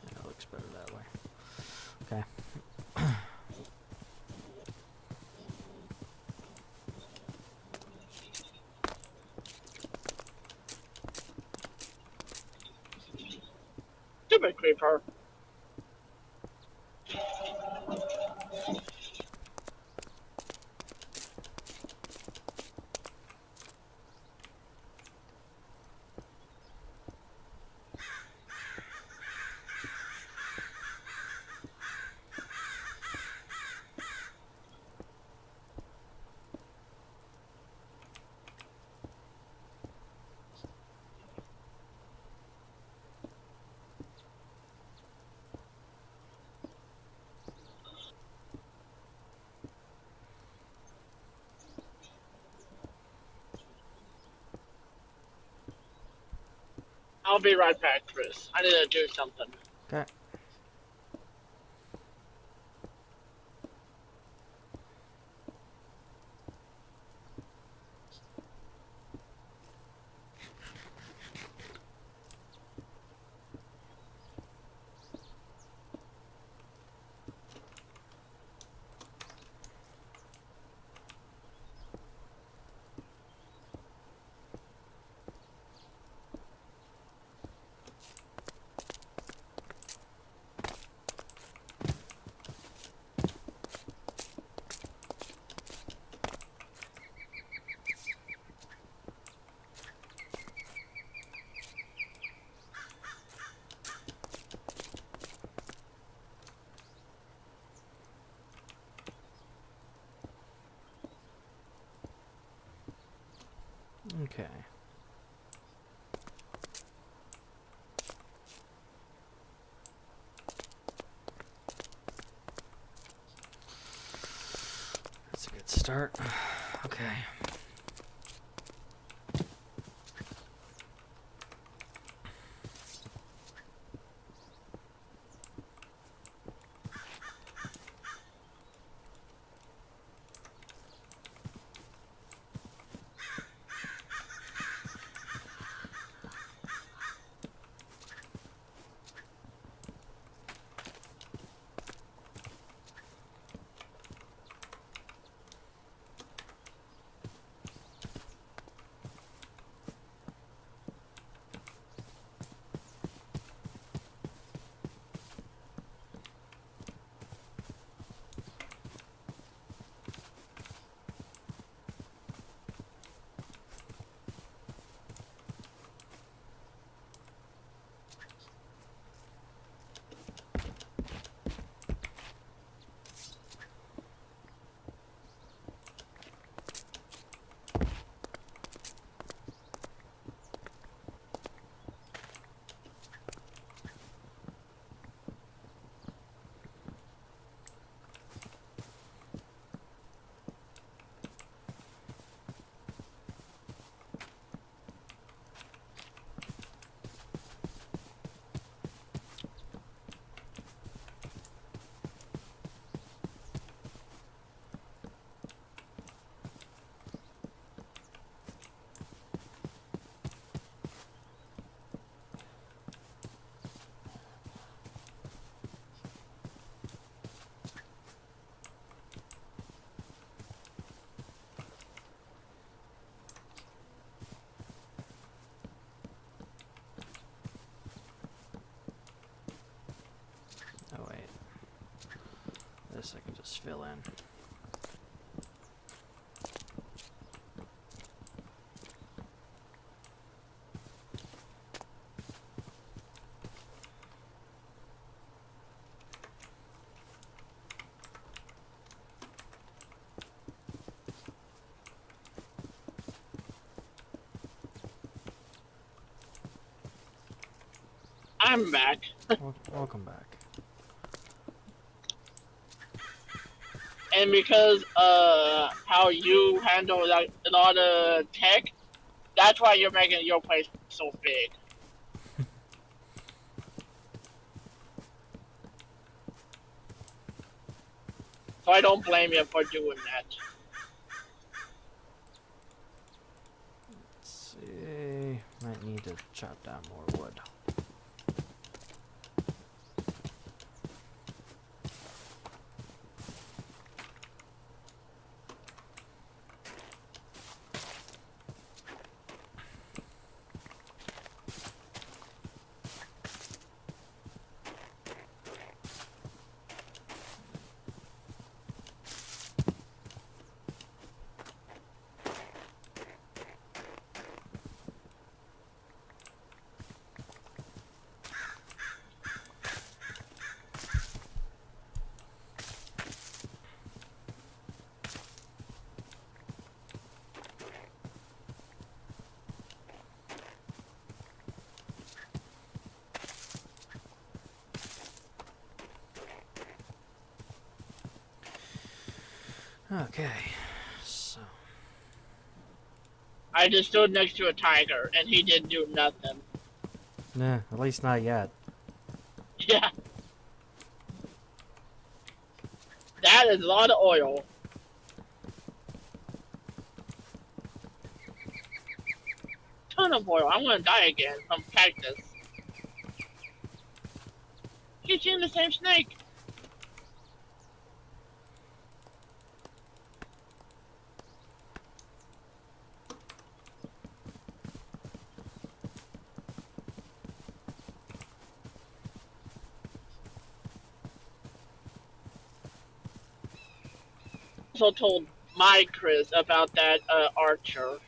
Yeah, it looks better that way. Okay. Stupid creeper. I'll be right back, Chris. I need to do something. Okay. Okay. That's a good start. Okay. Oh wait. This I can just fill in. I'm back. Welcome back. And because how you handle like a lot of tech, that's why you're making your place so big. So I don't blame you for doing that. Let's see. Might need to chop down more wood. Okay, so I just stood next to a tiger and he didn't do nothing. nah, at least not yet. Yeah. That is a lot of oil. Ton of oil. I'm gonna die again from cactus. Keep seeing the same snake. Also told my Chris about that archer.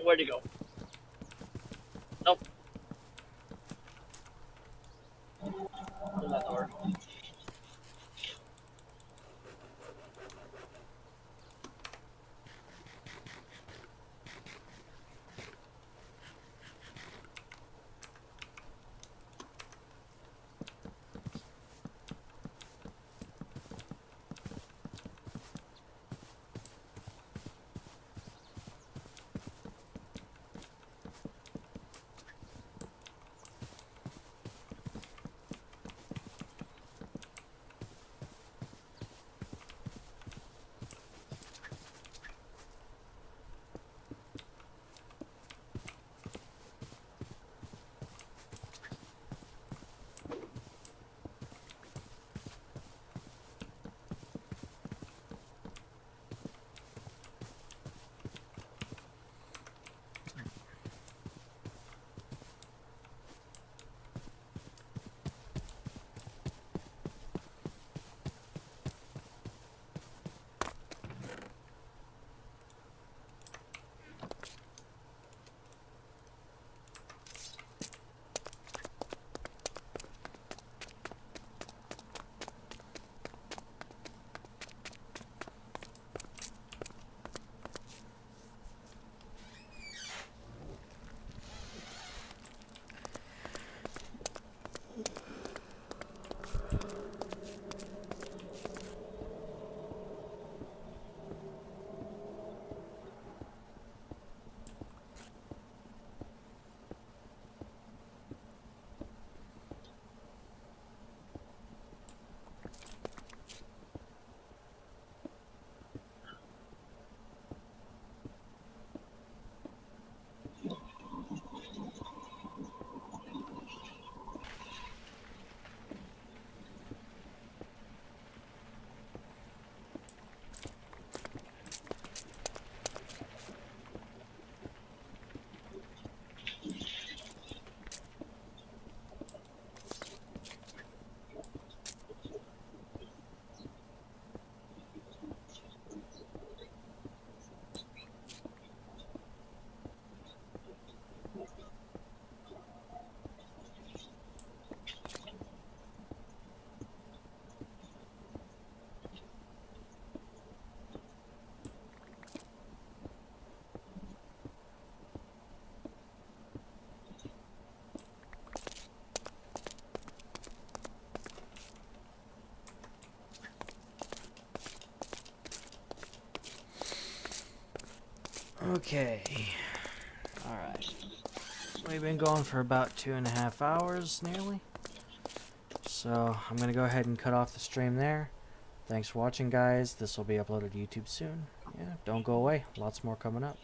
Where'd he go? Nope. Close that door. Okay. Alright. We've been going for about 2.5 hours, nearly. So I'm gonna go ahead and cut off the stream there. Thanks for watching, guys. This will be uploaded to YouTube soon. Yeah, don't go away. Lots more coming up.